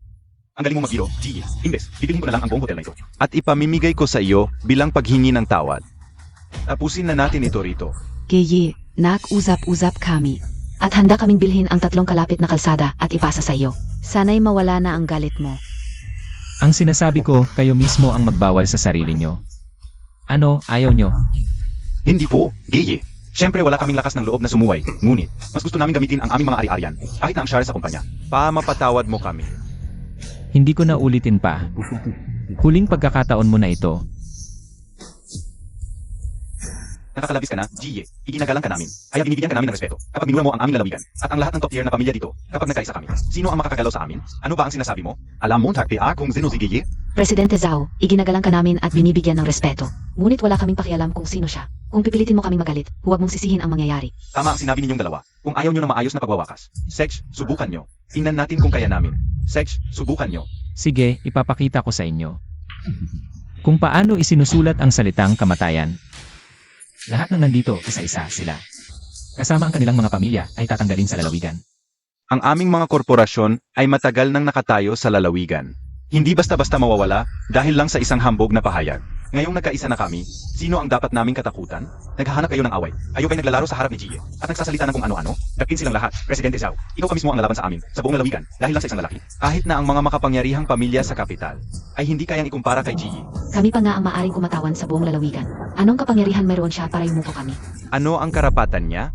Ang galing mo magbiro, Ji. Imbes, bibilhin ko na lang ang buong hotel na ito. At ipamimigay ko sa iyo bilang paghingi ng tawad. Tapusin na natin ito rito. Geye, nag-usap-usap kami. At handa kaming bilhin ang 3 kalapit na kalsada at ipasa sa iyo. Sana'y mawala na ang galit mo. Ang sinasabi ko, kayo mismo ang magbawal sa sarili niyo. Ano, ayaw niyo? Hindi po, Geye. Siyempre wala kaming lakas ng loob na sumuway. Ngunit, mas gusto namin gamitin ang aming mga ari-arian. Kahit na ang share sa kumpanya. Mapatawad mo kami. Hindi ko na ulitin pa. Huling pagkakataon mo na ito. Nakakalabis ka na, Ji. Iginagalang ka namin. Kaya binibigyan ka namin ng respeto. Kapag minura mo ang aming lalawigan, at ang lahat ng top tier na pamilya dito, kapag nagkaisa kami, sino ang makakagalaw sa amin? Ano ba ang sinasabi mo? Alam mo, takpia kung sino si Ji? Presidente Zhao, iginagalang ka namin at binibigyan ng respeto. Ngunit wala kaming pakialam kung sino siya. Kung pipilitin mo kaming magalit, huwag mong sisihin ang mangyayari. Tama ang sinabi ninyong dalawa. Kung ayaw nyo na maayos na pagwawakas. Sex, subukan nyo. Tingnan natin kung kaya namin. Sex, subukan nyo. Sige, ipapakita ko sa inyo. Kung paano isinusulat ang salitang kamatayan. Lahat ng nandito, isa-isa sila. Kasama ang kanilang mga pamilya ay tatanggalin sa lalawigan. Ang aming mga korporasyon ay matagal nang nakatayo sa lalawigan. Hindi basta-basta mawawala dahil lang sa isang hambog na pahayag. Ngayong nagkaisa na kami, sino ang dapat naming katakutan? Naghahanap kayo ng away. Kayo ba'y naglalaro sa harap ni Jie at nagsasalita ng kung ano-ano? Dagpin silang lahat, Presidente Zhao. Ikaw pa mismo ang lalaban sa amin, sa buong lalawigan, dahil lang sa isang lalaki. Kahit na ang mga makapangyarihang pamilya sa kapital ay hindi kayang ikumpara kay Jie. Kami pa nga ang maaring kumatawan sa buong lalawigan. Anong kapangyarihan mayroon siya para yumuko kami? Ano ang karapatan niya?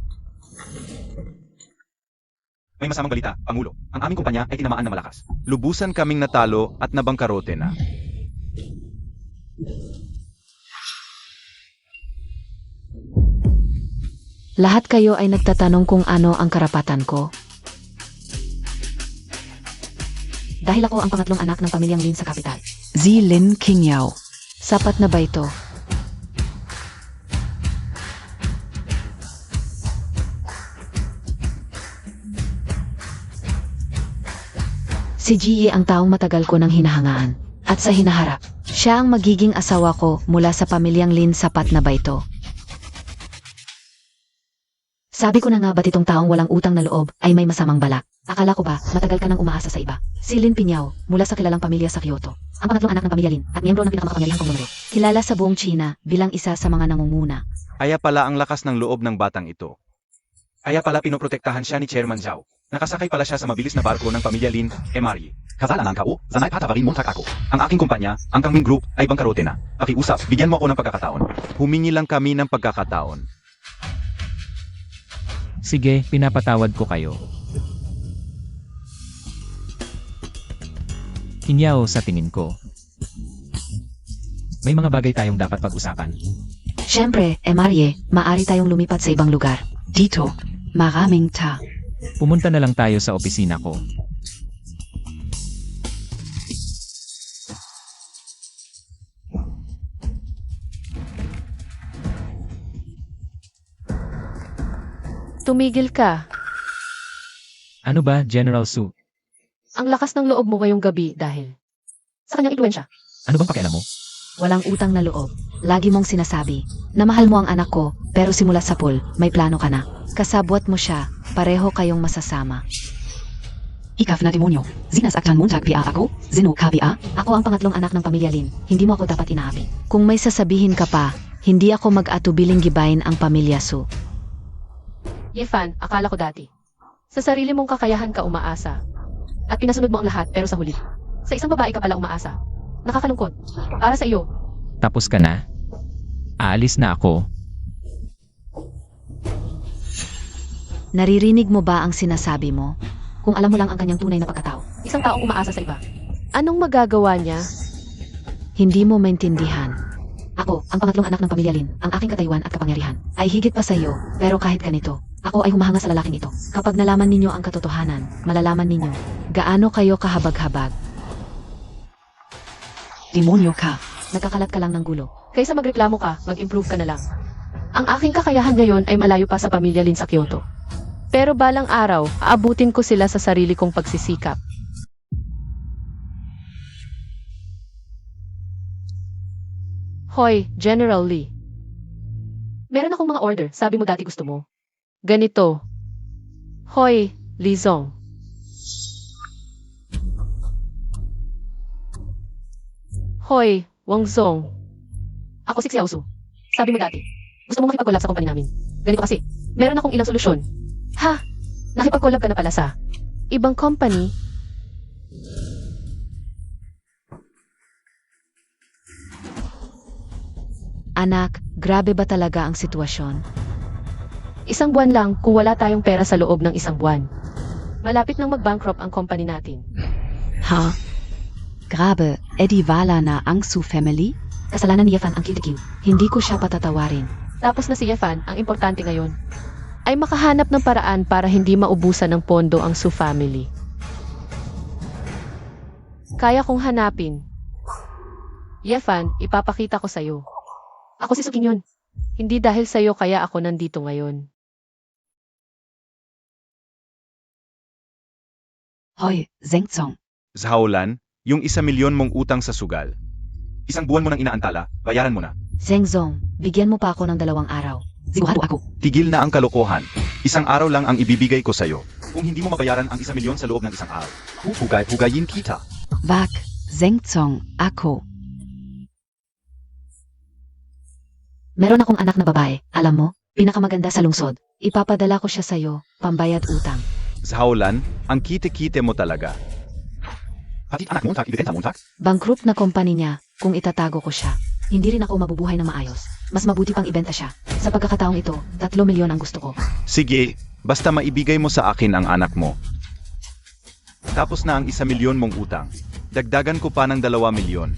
May masamang balita, Pangulo. Ang aming kumpanya ay tinamaan na malakas. Lubusan kaming natalo at nabangkarote na. Lahat kayo ay nagtatanong kung ano ang karapatan ko. Dahil ako ang pangatlong anak ng pamilyang Lin sa kapital. Zilin Qingyao. Sapat na ba ito? Si Jie ang taong matagal ko nang hinahangaan. At sa hinaharap, siya ang magiging asawa ko mula sa pamilyang Lin. Sapat na ba ito? Sabi ko na nga ba't itong taong walang utang na loob ay may masamang balak? Akala ko ba matagal ka nang umaasa sa iba? Si Lin Piñao, mula sa kilalang pamilya sa Kyoto. Ang pangatlong anak ng pamilya Lin at miyembro ng pinakamakapangyarihang konglomerate. Kilala sa buong China bilang isa sa mga nangunguna. Kaya pala ang lakas ng loob ng batang ito. Kaya pala pinoprotektahan siya ni Chairman Zhao. Nakasakay pala siya sa mabilis na barko ng pamilya Lin, Emari. Kasala ng kao, sanay patawarin mo ako. Ang aking kumpanya, ang Kangming Group, ay bangkarote na. Pakiusap, bigyan mo ako ng pagkakataon. Humingi lang kami ng pagkakataon. Sige, pinapatawad ko kayo. Kinyao sa tingin ko. May mga bagay tayong dapat pag-usapan. Siyempre, Emarie, maaari tayong lumipat sa ibang lugar. Dito, maraming ta. Pumunta na lang tayo sa opisina ko. Tumigil ka. Ano ba, General Su? Ang lakas ng loob mo ngayong gabi dahil sa kanyang impluensya. Ano bang pakialam mo? Walang utang na loob. Lagi mong sinasabi na mahal mo ang anak ko, pero simula sa pool, may plano ka na. Kasabwat mo siya, pareho kayong masasama. Ikaw na demonyo. Sinasaktan mo tagpia ako? Zino kabia? Ako ang pangatlong anak ng pamilya Lin, hindi mo ako dapat inaapi. Kung may sasabihin ka pa, hindi ako mag-atubiling gibayin ang pamilya Su. Yefan, akala ko dati. Sa sarili mong kakayahan ka umaasa. At pinasunod mo ang lahat pero sa huli. Sa isang babae ka pala umaasa. Nakakalungkot. Para sa iyo. Tapos ka na? Aalis na ako. Naririnig mo ba ang sinasabi mo? Kung alam mo lang ang kanyang tunay na pagkatao. Isang taong umaasa sa iba. Anong magagawa niya? Hindi mo maintindihan. Ako, ang pangatlong anak ng pamilya Lin, ang aking katayuan at kapangyarihan, ay higit pa sa iyo, pero kahit ganito, ako ay humahanga sa lalaking ito. Kapag nalaman ninyo ang katotohanan, malalaman ninyo, gaano kayo kahabag-habag. Demonyo ka. Nagkakalat ka lang ng gulo. Kaysa magreklamo ka, mag-improve ka na lang. Ang aking kakayahan ngayon ay malayo pa sa pamilya Lin sa Kyoto. Pero balang araw, aabutin ko sila sa sarili kong pagsisikap. Hoy, General Lee. Meron akong mga order, sabi mo dati gusto mo. Ganito. Hoy, Lee Zong. Hoy, Wang Zong. Ako si Xiaosu. Sabi mo dati, gusto mo makipag-collab sa company namin. Ganito kasi, meron akong ilang solusyon. Ha? Nakipag-collab ka na pala sa ibang company? Anak, grabe ba talaga ang sitwasyon? Isang buwan lang kung wala tayong pera sa loob ng isang buwan. Malapit nang mag-bankrupt ang company natin. Ha? Grabe, Eddie Wala na ang Su family? Kasalanan ni Yefan ang kitikil. Hindi ko siya patatawarin. Tapos na si Yefan, ang importante ngayon ay makahanap ng paraan para hindi maubusan ng pondo ang Su family. Kaya kong hanapin. Yefan, ipapakita ko sa'yo. Ako si Suking yun. Hindi dahil sa'yo kaya ako nandito ngayon. Hoy, Zengzong. Zhaolan, yung 1,000,000 mong utang sa sugal. Isang buwan mo nang inaantala, bayaran mo na. Zengzong, bigyan mo pa ako ng 2 araw. Sigurado ako. Tigil na ang kalokohan. Isang araw lang ang ibibigay ko sa'yo. Kung hindi mo mabayaran ang 1,000,000 sa loob ng isang araw, huhugayin kita. Wag, Zengzong, ako. Meron akong anak na babae, alam mo, pinakamaganda sa lungsod. Ipapadala ko siya sa'yo, pambayad utang. Zhaolan, ang kite-kite mo talaga. Pati anak mo, ibigay mo, Bankrupt na company niya, kung itatago ko siya. Hindi rin ako mabubuhay na maayos. Mas mabuti pang ibenta siya. Sa pagkakataong ito, 3 milyon ang gusto ko. Sige, basta maibigay mo sa akin ang anak mo. Tapos na ang 1,000,000 mong utang. Dagdagan ko pa ng 2 milyon.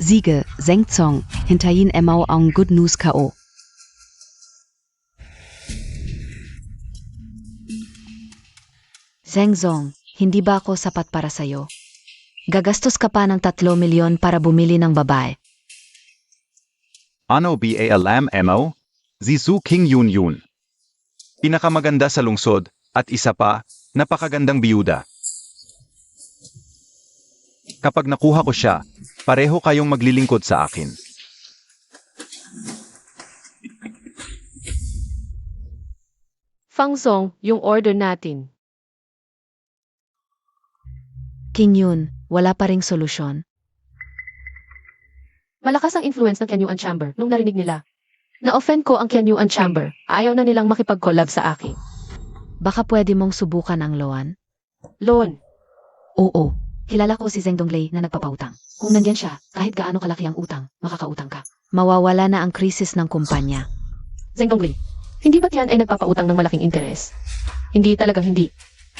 Siege, Zengzong, hinterhin Emmau ang Good News K.O. Zengzong, hindi ba ako sapat para sa'yo? Gagastos ka pa ng 3 milyon para bumili ng babae. Ano ba alam mo? Zisu King Yun Yun. Pinakamaganda sa lungsod, at isa pa, napakagandang biyuda. Kapag nakuha ko siya, pareho kayong maglilingkod sa akin. Fang Zong, yung order natin. King Yun, wala pa ring solusyon. Malakas ang influence ng Kenyuan Chamber nung narinig nila. Na-offend ko ang Kenyuan Chamber. Ayaw na nilang makipag-collab sa akin. Baka pwede mong subukan ang loan? Loan. Oo. Kilala ko si Zeng Donglei na nagpapautang. Kung nandyan siya, kahit gaano kalaki ang utang, makakautang ka. Mawawala na ang krisis ng kumpanya. Zeng Donglei, hindi ba't yan ay nagpapautang ng malaking interes? Hindi talagang hindi.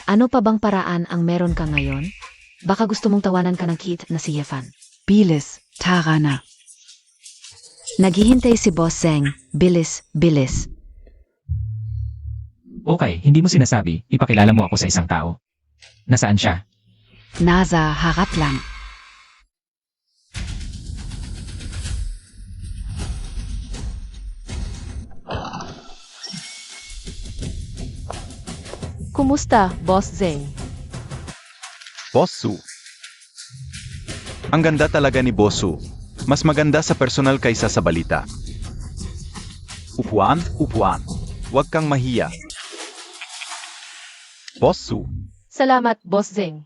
Ano pa bang paraan ang meron ka ngayon? Baka gusto mong tawanan ka ng kid na si Yefan. Bilis, Tarana. Naghihintay si Boss Zeng. Bilis, bilis. Okay, hindi mo sinasabi, ipakilala mo ako sa isang tao. Nasaan siya? Nasa harap lang. Kumusta, Boss Zeng? Boss Su. Ang ganda talaga ni Boss Su. Mas maganda sa personal kaysa sa balita. Upuan, upuan. Huwag kang mahiya. Boss Su, Salamat, Boss Zeng.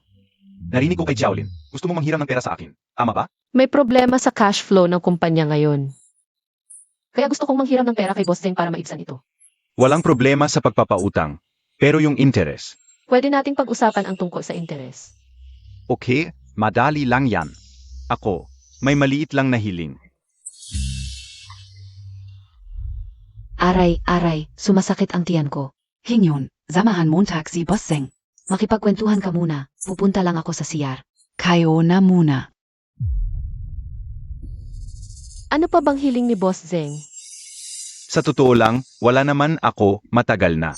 narinig ko kay Jiaolin. Gusto mo manghiram ng pera sa akin. Tama ba? May problema sa cash flow ng kumpanya ngayon. Kaya gusto kong manghiram ng pera kay Boss Zeng para maibsan ito. Walang problema sa pagpapautang. Pero yung interest. Pwede nating pag-usapan ang tungkol sa interes. Okay, madali lang yan. Ako, may maliit lang na hiling. Aray, aray, sumasakit ang tiyan ko. Hingyon, samahan Montag si Boss Zeng. Makipagkwentuhan ka muna. Pupunta lang ako sa CR. Kayo na muna. Ano pa bang hiling ni Boss Zeng? Sa totoo lang, wala naman ako matagal na.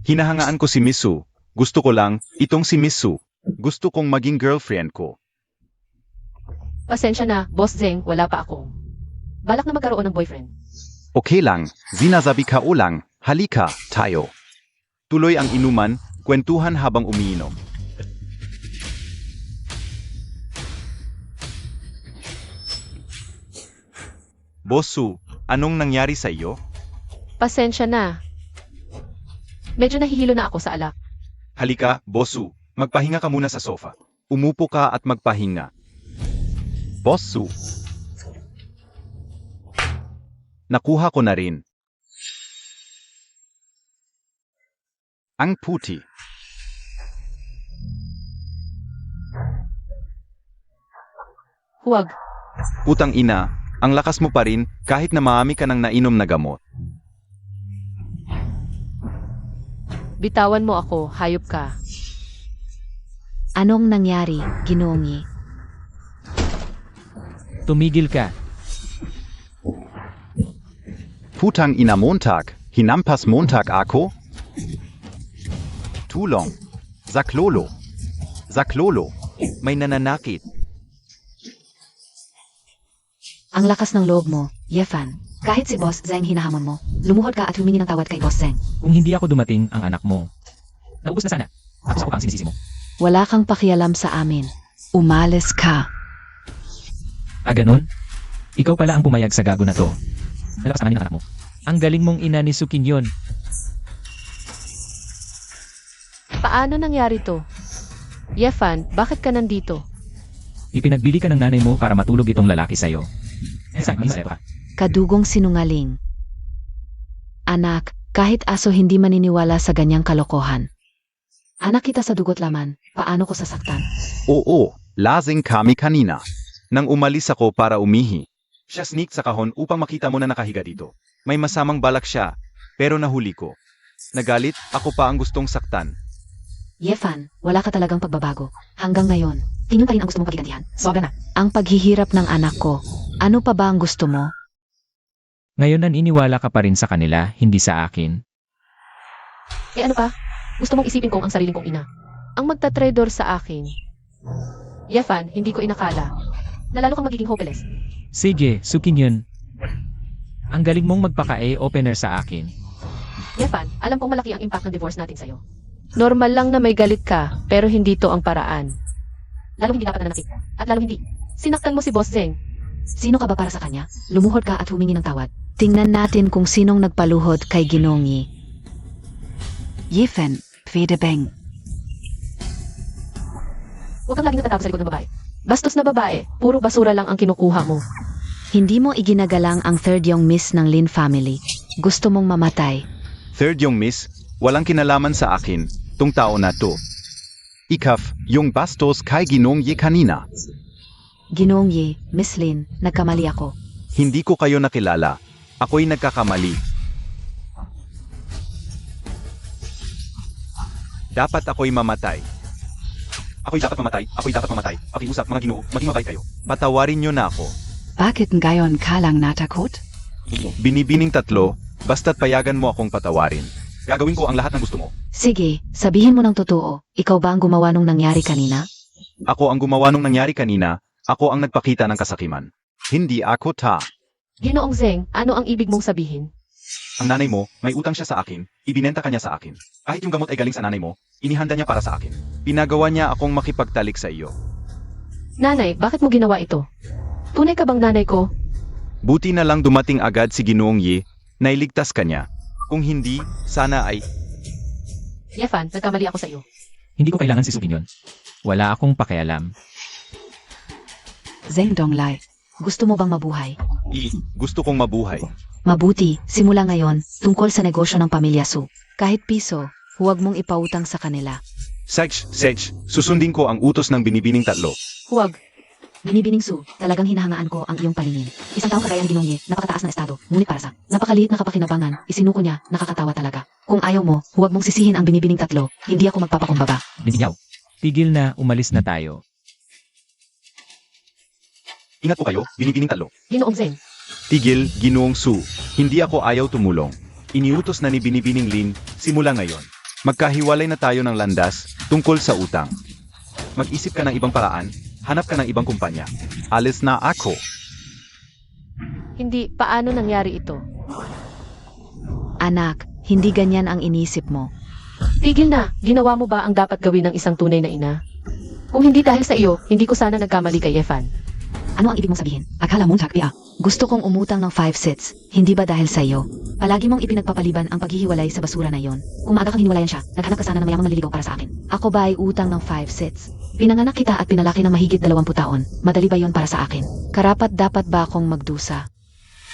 Hinahangaan ko si Misu. Gusto ko lang, itong si Misu. Gusto kong maging girlfriend ko. Pasensya na, Boss Zeng, wala pa ako. Balak na magkaroon ng boyfriend. Okay lang, sinasabi ka o lang, halika, tayo. Tuloy ang inuman, kwentuhan habang umiinom. Bosu, anong nangyari sa iyo? Pasensya na. Medyo nahihilo na ako sa alak. Halika, Bosu, magpahinga ka muna sa sofa. Umupo ka at magpahinga. Bosu. Nakuha ko na rin. Ang puti. Huwag. Putang ina, ang lakas mo pa rin kahit na maami ka ng nainom na gamot. Bitawan mo ako, hayop ka. Anong nangyari, Ginongi? Tumigil ka. Putang ina Montag, hinampas Montag ako? Tulong. Zaklolo. Zaklolo. May nananakit. Ang lakas ng loob mo, Yefan. Kahit si Boss Zeng hinahamon mo, lumuhod ka at humingi ng tawad kay Boss Zeng. Kung hindi ako dumating, ang anak mo. Naubos na sana. Tapos ako pa ang sinisisi mo. Wala kang pakialam sa amin. Umalis ka. Ah, ganun? Ikaw pala ang pumayag sa gago na to. Nalakas ang anak mo. Ang galing mong ina ni Sukin yun. Paano nangyari to? Yefan, bakit ka nandito? Ipinagbili ka ng nanay mo para matulog itong lalaki sa'yo. Saan ka? Kadugong sinungaling. Anak, kahit aso hindi maniniwala sa ganyang kalokohan. Anak kita sa dugot laman, paano ko sasaktan? Oo, lasing kami kanina. Nang umalis ako para umihi. Siya sneak sa kahon upang makita mo na nakahiga dito. May masamang balak siya, pero nahuli ko. Nagalit, ako pa ang gustong saktan. Yefan, wala ka talagang pagbabago. Hanggang ngayon, inyo pa rin ang gusto mong pagigantihan. Sobra na. Ang paghihirap ng anak ko. Ano pa ba ang gusto mo? Ngayon naniniwala ka pa rin sa kanila, hindi sa akin. Eh ano pa? Gusto mong isipin kong ang sariling kong ina. Ang magta-traitor sa akin. Yefan, hindi ko inakala. Nalalo kang magiging hopeless. Sige, Sukin yun. Ang galing mong magpaka-opener sa akin. Yefan, alam kong malaki ang impact ng divorce natin sa'yo. Normal lang na may galit ka, pero hindi to ang paraan. Lalong hindi dapat nananakit. At lalong hindi. Sinaktan mo si Boss Zeng. Sino ka ba para sa kanya? Lumuhod ka at humingi ng tawad. Tingnan natin kung sinong nagpaluhod kay Ginongi. Yefen, Pfedebeng. Huwag kang laging natatapos sa likod ng babae. Bastos na babae, puro basura lang ang kinukuha mo. Hindi mo iginagalang ang third young miss ng Lin family. Gusto mong mamatay. Third yung miss, walang kinalaman sa akin, tung tao na to. Ikaf, yung bastos kay Ginongye kanina. Ginongye, Miss Lin, nagkamali ako. Hindi ko kayo nakilala. Ako'y nagkakamali. Dapat ako'y mamatay. Ako'y dapat mamatay. Ako'y dapat mamatay. Pakiusap mga Ginoo, maging mabait kayo. Patawarin niyo na ako. Bakit ngayon ka lang natakot? Binibining tatlo, basta't payagan mo akong patawarin. Gagawin ko ang lahat ng gusto mo. Sige, sabihin mo ng totoo. Ikaw ba ang gumawa nung nangyari kanina? Ako ang gumawa nung nangyari kanina, ako ang nagpakita ng kasakiman. Hindi ako ta. Ginoong Zeng, ano ang ibig mong sabihin? Ang nanay mo, may utang siya sa akin, ibinenta kanya sa akin. Kahit yung gamot ay galing sa nanay mo, inihanda niya para sa akin. Pinagawa niya akong makipagtalik sa iyo. Nanay, bakit mo ginawa ito? Tunay ka bang nanay ko? Buti na lang dumating agad si Ginoong Yi, nailigtas ka niya. Kung hindi, sana ay... Yefan, nagkamali ako sa iyo. Hindi ko kailangan si Supinyon. Wala akong pakialam. Zeng Donglai. Gusto mo bang mabuhay? Gusto kong mabuhay. Mabuti, simula ngayon, tungkol sa negosyo ng pamilya Su. Kahit piso, huwag mong ipautang sa kanila. Sej, susundin ko ang utos ng binibining tatlo. Huwag. Binibining Su, talagang hinahangaan ko ang iyong palingin. Isang taong kagaya ni Ginong Ye, napakataas na estado, ngunit para sa napakaliit na kapakinabangan, isinuko niya, nakakatawa talaga. Kung ayaw mo, huwag mong sisihin ang binibining tatlo, hindi ako magpapakumbaba. Linyaw. Tigil na, umalis na tayo. Ingat po kayo, binibining tatlo. Ginoong Zeng. Tigil, Ginoong Su. Hindi ako ayaw tumulong. Iniutos na ni Binibining Lin, simula ngayon. Magkahiwalay na tayo ng landas tungkol sa utang. Mag-isip ka ng ibang paraan, hanap ka ng ibang kumpanya. Alis na ako. Hindi, paano nangyari ito? Anak, hindi ganyan ang inisip mo. Tigil na, ginawa mo ba ang dapat gawin ng isang tunay na ina? Kung hindi dahil sa iyo, hindi ko sana nagkamali kay Yefan. Ano ang ibig mong sabihin? Akala mo takpia. Gusto kong umutang ng 5 sets, hindi ba dahil sa iyo? Palagi mong ipinagpapaliban ang paghihiwalay sa basura na yon. Kung maaga kang hiniwalayan siya, naghanap ka sana ng mayamang manliligaw para sa akin. Ako ba ay utang ng 5 sets? Pinanganak kita at pinalaki ng mahigit 20 taon. Madali ba yon para sa akin? Karapat dapat ba akong magdusa?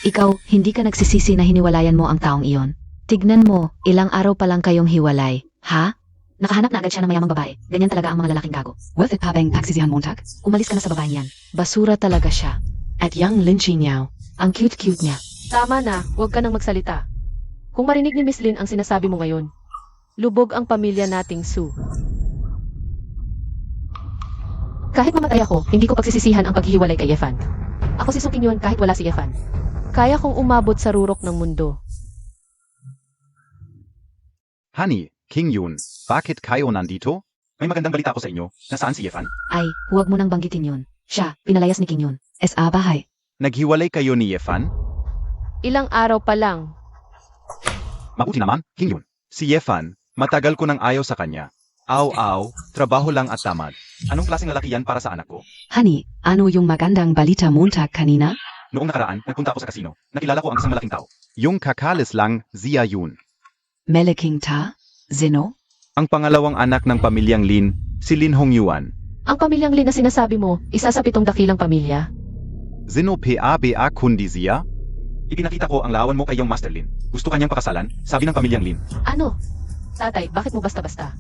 Ikaw, hindi ka nagsisisi na hiniwalayan mo ang taong iyon. Tignan mo, ilang araw pa lang kayong hiwalay. Ha? Nakahanap na agad siya ng mayamang babae. Ganyan talaga ang mga lalaking gago. Worth it pa bang pagsisihan Montag? Umalis ka na sa babaeng yan. Basura talaga siya. At young Lynchie niyaw. Ang cute-cute niya. Tama na, huwag ka nang magsalita. Kung marinig ni Miss Lin ang sinasabi mo ngayon, lubog ang pamilya nating Su. Kahit mamatay ako, hindi ko pagsisisihan ang paghihiwalay kay Yefan. Ako si Supinyon kahit wala si Yefan. Kaya kong umabot sa rurok ng mundo. Honey, King Yun, bakit kayo nandito? May magandang balita ako sa inyo. Nasaan si Yefan? Ay, huwag mo nang banggitin yun. Siya, pinalayas ni King yun. SA bahay. Naghiwalay kayo ni Yefan? Ilang araw pa lang. Mabuti naman, King Yun. Si Yefan, matagal ko nang ayaw sa kanya. Aw, trabaho lang at tamad. Anong klaseng lalaki yan para sa anak ko? Honey, ano yung magandang balita Montag kanina? Noong nakaraan, nagpunta ako sa kasino. Nakilala ko ang isang malaking tao. Yung kakalis lang, Zia Yun. Meleking ta? Zeno? Ang pangalawang anak ng pamilyang Lin, si Lin Hongyuan. Ang pamilyang Lin na sinasabi mo, isa sa 7 dakilang pamilya. Zino PABA kundi Zia? Ipinakita ko ang lawan mo kay yung Master Lin. Gusto kanyang pakasalan, sabi ng pamilyang Lin. Ano? Tatay, bakit mo basta-basta?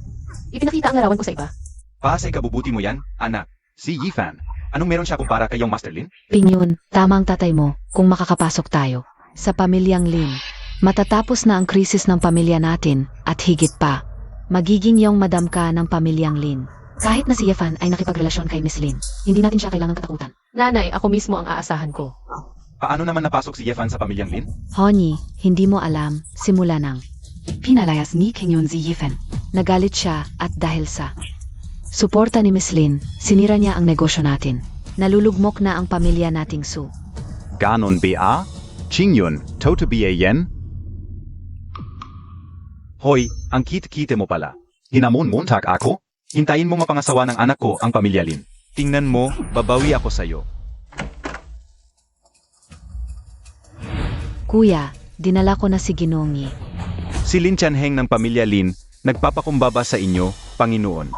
Ipinakita ang larawan ko sa iba. Para sa ikabubuti mo yan, anak. Si Yifan. Anong meron siya kumpara kay yung Master Lin? Pinyon, tama ang tatay mo kung makakapasok tayo. Sa pamilyang Lin. Matatapos na ang krisis ng pamilya natin at higit pa, magiging yung madam ka ng pamilyang Lin. Kahit na si Yefan ay nakipagrelasyon kay Miss Lin, hindi natin siya kailangan katakutan. Nanay, ako mismo ang aasahan ko. Paano naman napasok si Yefan sa pamilyang Lin? Honey, hindi mo alam, simula nang. Pinalayas ni King Yun si Yifen. Nagalit siya at dahil sa suporta ni Miss Lin, sinira niya ang negosyo natin. Nalulugmok na ang pamilya nating Su. Ganon ba? Chingyun, toto ba yan? Hoy, ang kit-kite mo pala. Hinamon Montag ako? Hintayin mo mapangasawa ng anak ko ang pamilya Lin. Tingnan mo, babawi ako sa'yo. Kuya, dinala ko na si Ginongi. Si Lin Chanheng ng pamilya Lin, nagpapakumbaba sa inyo, Panginoon.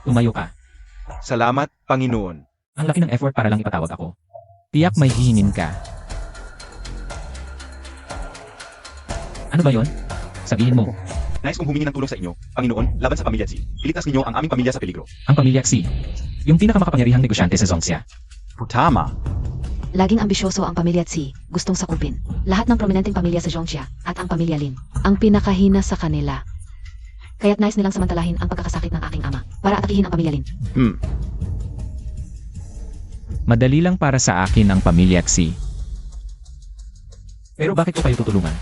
Tumayo ka. Salamat, Panginoon. Ang laki ng effort para lang ipatawag ako. Tiyak may hihingin ka. Ano ba yon? Sabihin mo, Nais kong humingi ng tulong sa inyo, Panginoon, laban sa pamilya Xi. Iligtas ninyo ang aming pamilya sa peligro. ang pamilya Xi, yung pinakamakapangyarihang negosyante sa Zongxia. Tama. Laging ambisyoso ang pamilya Tsi, gustong sakupin. Lahat ng prominenteng pamilya sa Zhongxia at ang pamilya Lin. Ang pinakahina sa kanila. Kaya't nais nilang samantalahin ang pagkakasakit ng aking ama para atakihin ang pamilya Lin. Madali lang para sa akin ang pamilya Xi. Pero bakit ko kayo tutulungan?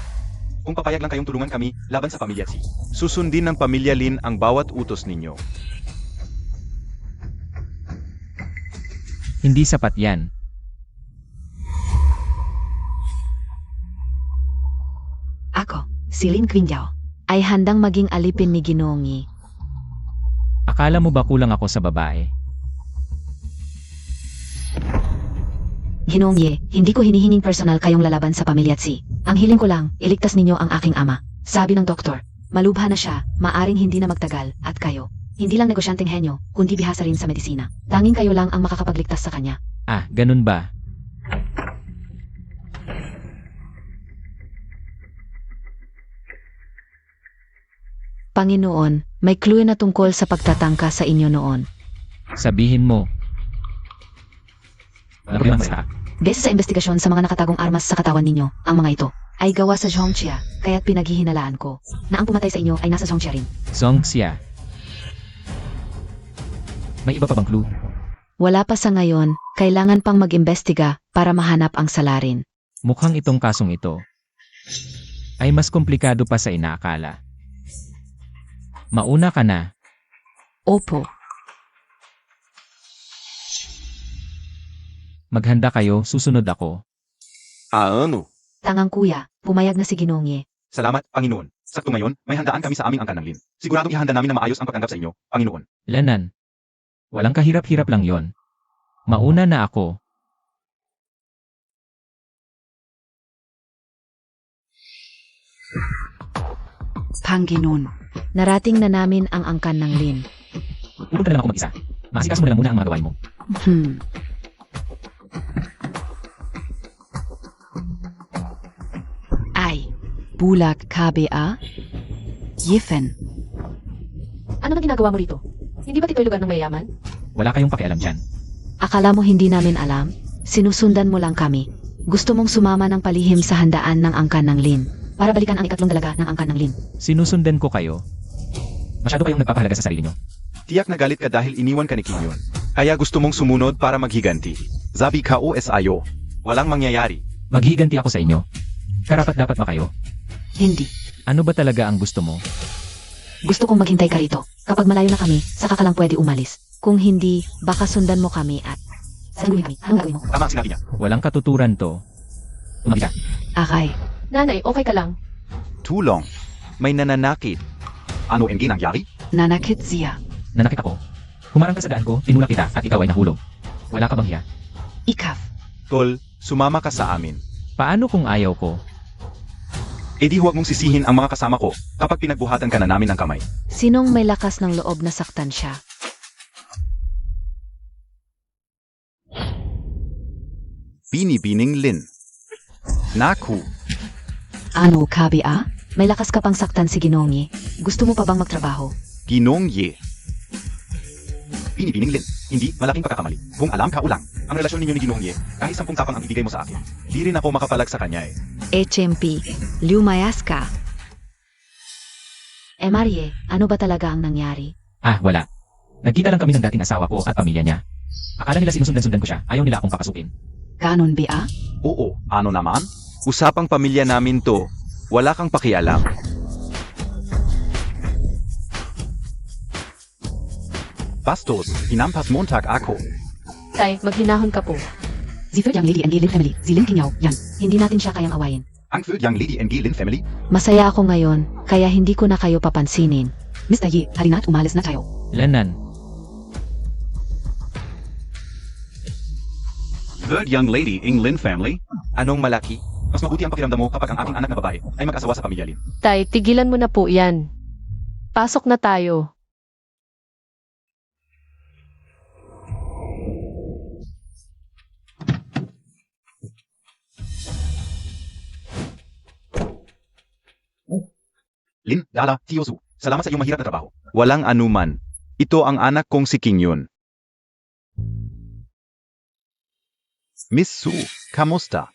Kung papayag lang kayong tulungan kami, laban sa pamilya Xi. Susundin ng pamilya Lin ang bawat utos ninyo. Hindi sapat yan. Ako, si Lin Qingyao, ay handang maging alipin ni Ginongi. Akala mo ba kulang ako sa babae? Ginoong Ye, hindi ko hinihinging personal kayong lalaban sa pamilya Tsi. Ang hiling ko lang, iligtas ninyo ang aking ama. Sabi ng doktor, malubha na siya, maaring hindi na magtagal, at kayo. Hindi lang negosyanteng henyo, kundi bihasa rin sa medisina. Tanging kayo lang ang makakapagligtas sa kanya. Ah, ganun ba? Panginoon, may clue na tungkol sa pagtatangka sa inyo noon. Sabihin mo. Walang problema sa Base sa investigasyon sa mga nakatagong armas sa katawan ninyo, ang mga ito ay gawa sa Zhongxia, kaya't pinaghihinalaan ko na ang pumatay sa inyo ay nasa Zhongxia rin. Zhongxia. May iba pa bang clue? Wala pa sa ngayon, kailangan pang mag-imbestiga para mahanap ang salarin. Mukhang itong kasong ito ay mas komplikado pa sa inaakala. Mauna ka na. Opo, Maghanda kayo, susunod ako. Ano? tangang kuya, pumayag na si Ginoong Ye. Salamat, Panginoon. Sakto ngayon, may handaan kami sa aming angkan ng Lin. Siguradong ihanda namin na maayos ang pagtanggap sa inyo, Panginoon. Lanan. Walang kahirap-hirap lang yon. Mauna na ako. Panginoon. Narating na namin ang angkan ng Lin. Pupunta na lang ako mag-isa. Maasikaso mo na lang muna ang mga gawain mo. Ay. Bulag KBA? Yifen. Ano nang ginagawa mo rito? Hindi ba ito'y lugar ng mayayaman? Wala kayong pakialam dyan. Akala mo hindi namin alam? Sinusundan mo lang kami. Gusto mong sumama ng palihim sa handaan ng angkan ng Lin para balikan ang ikatlong dalaga ng angkan ng Lin. Sinusundan ko kayo. Masyado kayong nagpapahalaga sa sarili nyo. Tiyak na galit ka dahil iniwan ka ni Kim Yun. Kaya gusto mong sumunod para maghiganti. Zabi ka o SIO. Walang mangyayari. Maghiganti ako sa inyo. Karapat-dapat ba kayo? Hindi. Ano ba talaga ang gusto mo? Gusto kong maghintay ka rito. Kapag malayo na kami, saka ka lang pwede umalis. Kung hindi, baka sundan mo kami at... Saan gawin kami? Anong gagawin mo? Tama ang sinabi niya. Walang katuturan to. Tumabi ka. Aray. Nanay, okay ka lang? Tulong. May nananakit. Ano ang ginangyari? Nanakit siya. Nanakit ako. Humarang ka sa daan ko, tinulak kita at ikaw ay nahulog. Wala ka bang hiya? Ikaf. Tol, sumama ka sa amin. Paano kung ayaw ko? E di huwag mong sisihin ang mga kasama ko kapag pinagbuhatan ka na namin ng kamay. Sinong may lakas ng loob na saktan siya? Binibining Lin. Naku. Ano KBA? May lakas ka pang saktan si Ginoong Ye. Gusto mo pa bang magtrabaho? Ginong Ye. Binibining Lin. Hindi, malaking pagkakamali. Kung alam ka ulang, ang relasyon ninyo ni Ginong Ye, kahit 10 tapang ang ibigay mo sa akin, di rin ako makapalag sa kanya eh. HMP, lumayas ka. Marie, ano ba talaga ang nangyari? Ah, wala. Nagkita lang kami ng dating asawa ko at pamilya niya. Akala nila sinusundan-sundan ko siya. Ayaw nila akong papasukin. Ganon ba? Oo, ano naman? Usapang pamilya namin to. Wala kang pakialam. Bastos, hinampas Montag ako. Tay, maghinahon ka po. Si Ferd Yang Lady and Gilin Family, Zilin Kinyaw, yan. Hindi natin siya kayang awayin. Ang third young lady and Gilin family? Masaya ako ngayon, kaya hindi ko na kayo papansinin. Mr. Yi, halina't umalis na tayo. Lanan. Third young lady in Lin family? Anong malaki? Mas mabuti ang pakiramdam mo kapag ang aking anak na babae ay mag-asawa sa pamilya Lin. Tay, tigilan mo na po yan. Pasok na tayo. Lin, Dala, Tiyosu, salamat sa iyong mahirap na trabaho. Walang anuman. Ito ang anak kong si King Yun. Miss Su, kamusta?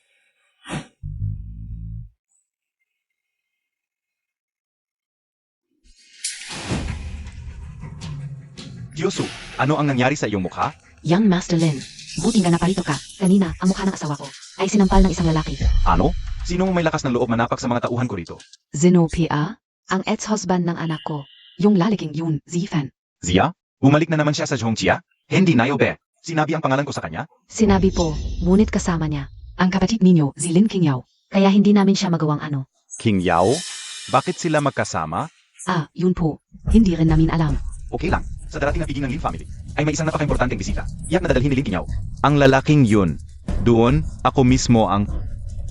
Tiyosu, ano ang nangyari sa iyong mukha? Young Master Lin, buti nga naparito ka. Kanina, ang mukha ng asawa ko ay sinampal ng isang lalaki. Ano? Sinong may lakas ng loob manapak sa mga tauhan ko rito? Zinopia? Ang ex-husband ng anak ko. Yung lalaking yun, Zifan. Zia? Bumalik na naman siya sa Zhongxia? Hindi na yobe. Sinabi ang pangalan ko sa kanya? Sinabi po, ngunit kasama niya. Ang kapatid ninyo, Zilin Kingyaw. Kaya hindi namin siya magawang ano. King Yao? Bakit sila magkasama? Ah, yun po. Hindi rin namin alam. Okay lang. Sa darating na piging ng Lin family, ay may isang napaka-importanteng bisita. Iyak na dadalhin ni Lin Kinyaw. Ang lalaking yun. Doon, ako mismo ang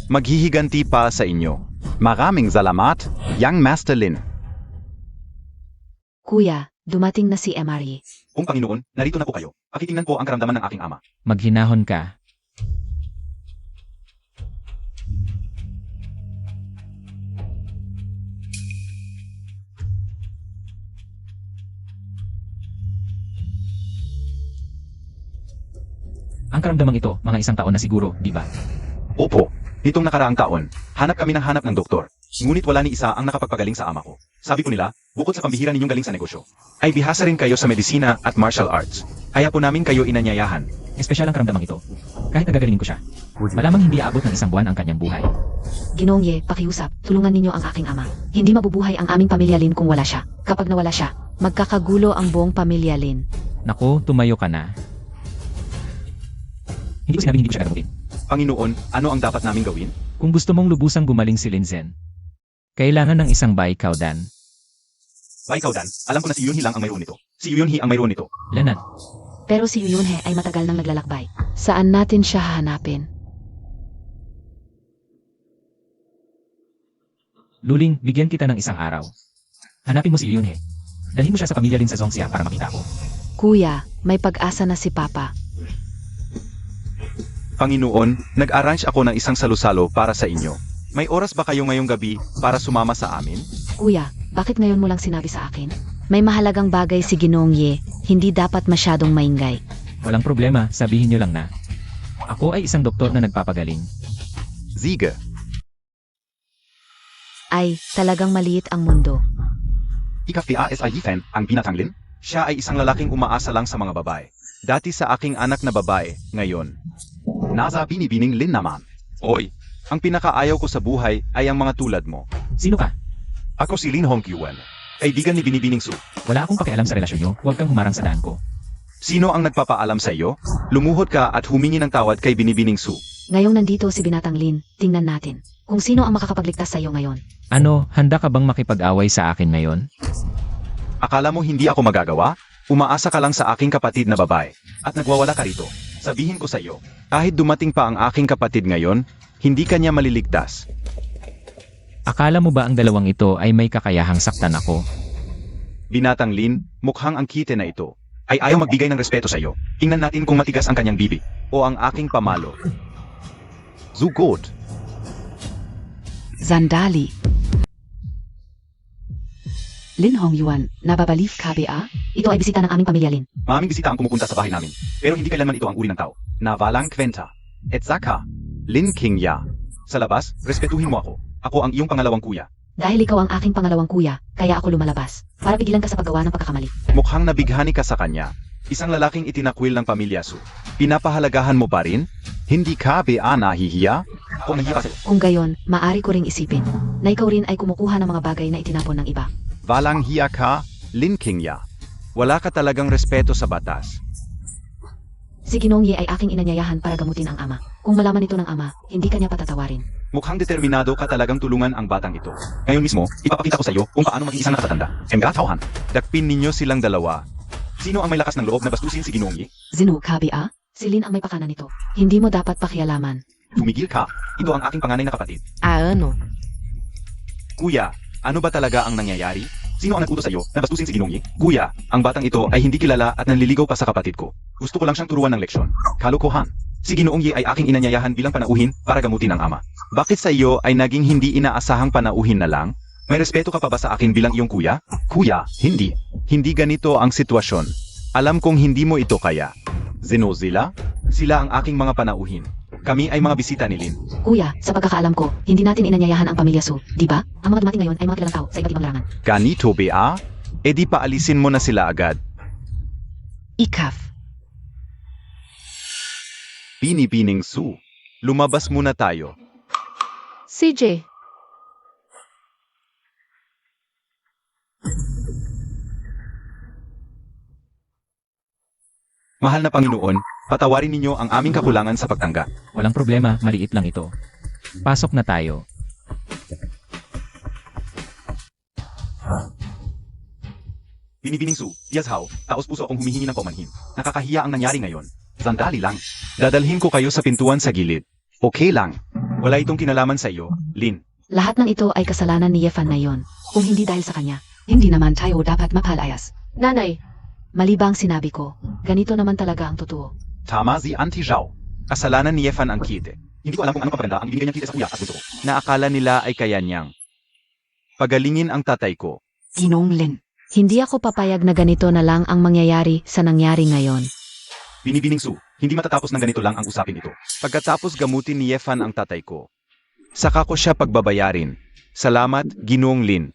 maghihiganti pa sa inyo. Maraming salamat, Young Master Lin. Kuya, dumating na si Emery. Kung Panginoon, narito na po kayo. Pakitingnan po ang karamdaman ng aking ama. Maghinahon ka. Ang karamdamang ito, mga isang taon na siguro, di ba? Opo, nitong nakaraang taon, hanap kami ng hanap ng doktor. Ngunit wala ni isa ang nakapagpagaling sa ama ko. Sabi ko nila, bukod sa pambihira ninyong galing sa negosyo, ay bihasa rin kayo sa medisina at martial arts. Kaya po namin kayo inanyayahan. Espesyal ang karamdamang ito. Kahit nagagalingin ko siya. Malamang hindi aabot ng isang buwan ang kanyang buhay. Ginoong Ye, pakiusap, tulungan ninyo ang aking ama. Hindi mabubuhay ang aming pamilya Lin kung wala siya. Kapag nawala siya, magkakagulo ang buong pamilya Lin. Naku, tumayo ka na. Hindi ko sinabing hindi ko siya gagawin. Panginoon, ano ang dapat naming gawin? Kung gusto mong lubusang gumaling si Linzen, kailangan ng isang baikawdan. Baikawdan, alam ko na si Yunhi lang ang mayroon nito. Si Yunhi ang mayroon nito. Lanan, Pero si Yunhe ay matagal nang naglalakbay. Saan natin siya hahanapin? Luling, bigyan kita ng isang araw. Hanapin mo si Yunhe. Dalhin mo siya sa pamilya Lin sa Zongxia para makita ko. Kuya, may pag-asa na si Papa. Panginoon, nag-arrange ako ng isang salusalo para sa inyo. May oras ba kayo ngayong gabi para sumama sa amin? Kuya, bakit ngayon mo lang sinabi sa akin? May mahalagang bagay si Ginoong Ye, hindi dapat masyadong maingay. Walang problema, sabihin nyo lang na. Ako ay isang doktor na nagpapagaling. Ziege, Ay, talagang maliit ang mundo. Fan, ang binatanglin? Siya ay isang lalaking umaasa lang sa mga babae. Dati sa aking anak na babae, ngayon. Nasa binibining Lin naman. Oy, ang pinakaayaw ko sa buhay ay ang mga tulad mo. Sino ka? Ako si Lin Hongqiwen, kaibigan ni Binibining Su. Wala akong pakialam sa relasyon nyo, huwag kang humarang sa daan ko. Sino ang nagpapaalam sa iyo? Lumuhod ka at humingi ng tawad kay Binibining Su. Ngayong nandito si Binatang Lin, tingnan natin kung sino ang makakapagligtas sa iyo ngayon. Ano, handa ka bang makipag-away sa akin ngayon? Akala mo hindi ako magagawa? Umaasa ka lang sa aking kapatid na babae. At nagwawala ka rito. Sabihin ko sa iyo, kahit dumating pa ang aking kapatid ngayon, hindi kanya maliligtas. Akala mo ba ang dalawang ito ay may kakayahang saktan ako? Binatang Lin, mukhang ang kite na ito ay ayaw magbigay ng respeto sa iyo. Tingnan natin kung matigas ang kanyang bibig o ang aking pamalo. Zugod. Sandali. Lin Hongyuan, nababaliw ka ba? Ito ay bisita ng aming pamilya Lin. Maraming bisita ang pumupunta sa bahay namin, pero hindi kailanman ito ang uri ng tao. Na walang kwenta. Et saka, Lin Qingya. Sa labas, respetuhin mo ako. Ako ang iyong pangalawang kuya. Dahil ikaw ang aking pangalawang kuya, kaya ako lumalabas. Para pigilan ka sa paggawa ng pagkakamali. Mukhang nabighani ka sa kanya. Isang lalaking itinakwil ng pamilya Su. Pinapahalagahan mo pa rin? Hindi ka ba nahihiya? O nahihiya ka sa'yo? Kung gayon, maari ko ring isipin na ikaw rin ay kumukuha ng mga bagay na itinapon ng iba. Walang hiya ka, Lin Qingya. Wala ka talagang respeto sa batas. Si Ginoong Ye ay aking inanyayahan para gamutin ang ama. Kung malaman ito ng ama, hindi kanya patatawarin. Mukhang determinado ka talagang tulungan ang batang ito. Ngayon mismo, ipapakita ko sa iyo kung paano maging isang nakatatanda. Emgatauhan. Dakpin ninyo silang dalawa. Sino ang may lakas ng loob na bastusin si Ginoong Ye? Zinu ka ba? Si Lin ang may pakana nito. Hindi mo dapat pakialaman. Tumigil ka. Ito ang aking panganay na kapatid. Ano? Kuya, ano ba talaga ang nangyayari? Sino ang nag-utos sa iyo na bastusin si Ginoong Ye? Kuya, ang batang ito ay hindi kilala at nanliligaw pa sa kapatid ko. Gusto ko lang siyang turuan ng leksyon. Kalokohan. Si Ginoong Ye ay aking inanyayahan bilang panauhin para gamutin ang ama. Bakit sa iyo ay naging hindi inaasahang panauhin na lang? May respeto ka pa ba sa akin bilang iyong kuya? Kuya, hindi. Hindi ganito ang sitwasyon. Alam kong hindi mo ito kaya. Zenozilla? Sila ang aking mga panauhin. Kami ay mga bisita ni Lin. Kuya, sa pagkakaalam ko, hindi natin inanyayahan ang pamilya Su, di ba? Ang mga dumating ngayon ay mga kilalang tao sa iba't ibang larangan. Ganito ba? E di paalisin mo na sila agad. Ikaf. Binibining Su. Lumabas muna tayo. CJ, Mahal na Panginoon, patawarin ninyo ang aming kakulangan sa pagtanggap. Walang problema, maliit lang ito. Pasok na tayo. Binibining Su, Yazhao, taos puso akong humihingi ng paumanhin. Nakakahiya ang nangyari ngayon. Sandali lang. Dadalhin ko kayo sa pintuan sa gilid. Okay lang. Wala itong kinalaman sa iyo, Lin. Lahat ng ito ay kasalanan ni Yefan na yon. Kung hindi dahil sa kanya, Hindi naman tayo dapat mapalayas. Nanay, mali ba ang sinabi ko? Ganito naman talaga ang totoo. Tama si Auntie Zhao. Kasalanan ni Yefan ang kite. Hindi ko alam kung anong papaganda ang ibigay niyang kite sa kuya at bunso ko. Na akala nila ay kaya niyang. Pagalingin ang tatay ko. Ginong Lin. Hindi ako papayag na ganito na lang ang mangyayari sa nangyari ngayon. Binibining Su, hindi matatapos ng ganito lang ang usapin ito. Pagkatapos gamutin ni Yefan ang tatay ko, saka ko siya pagbabayarin. Salamat, Ginoong Lin.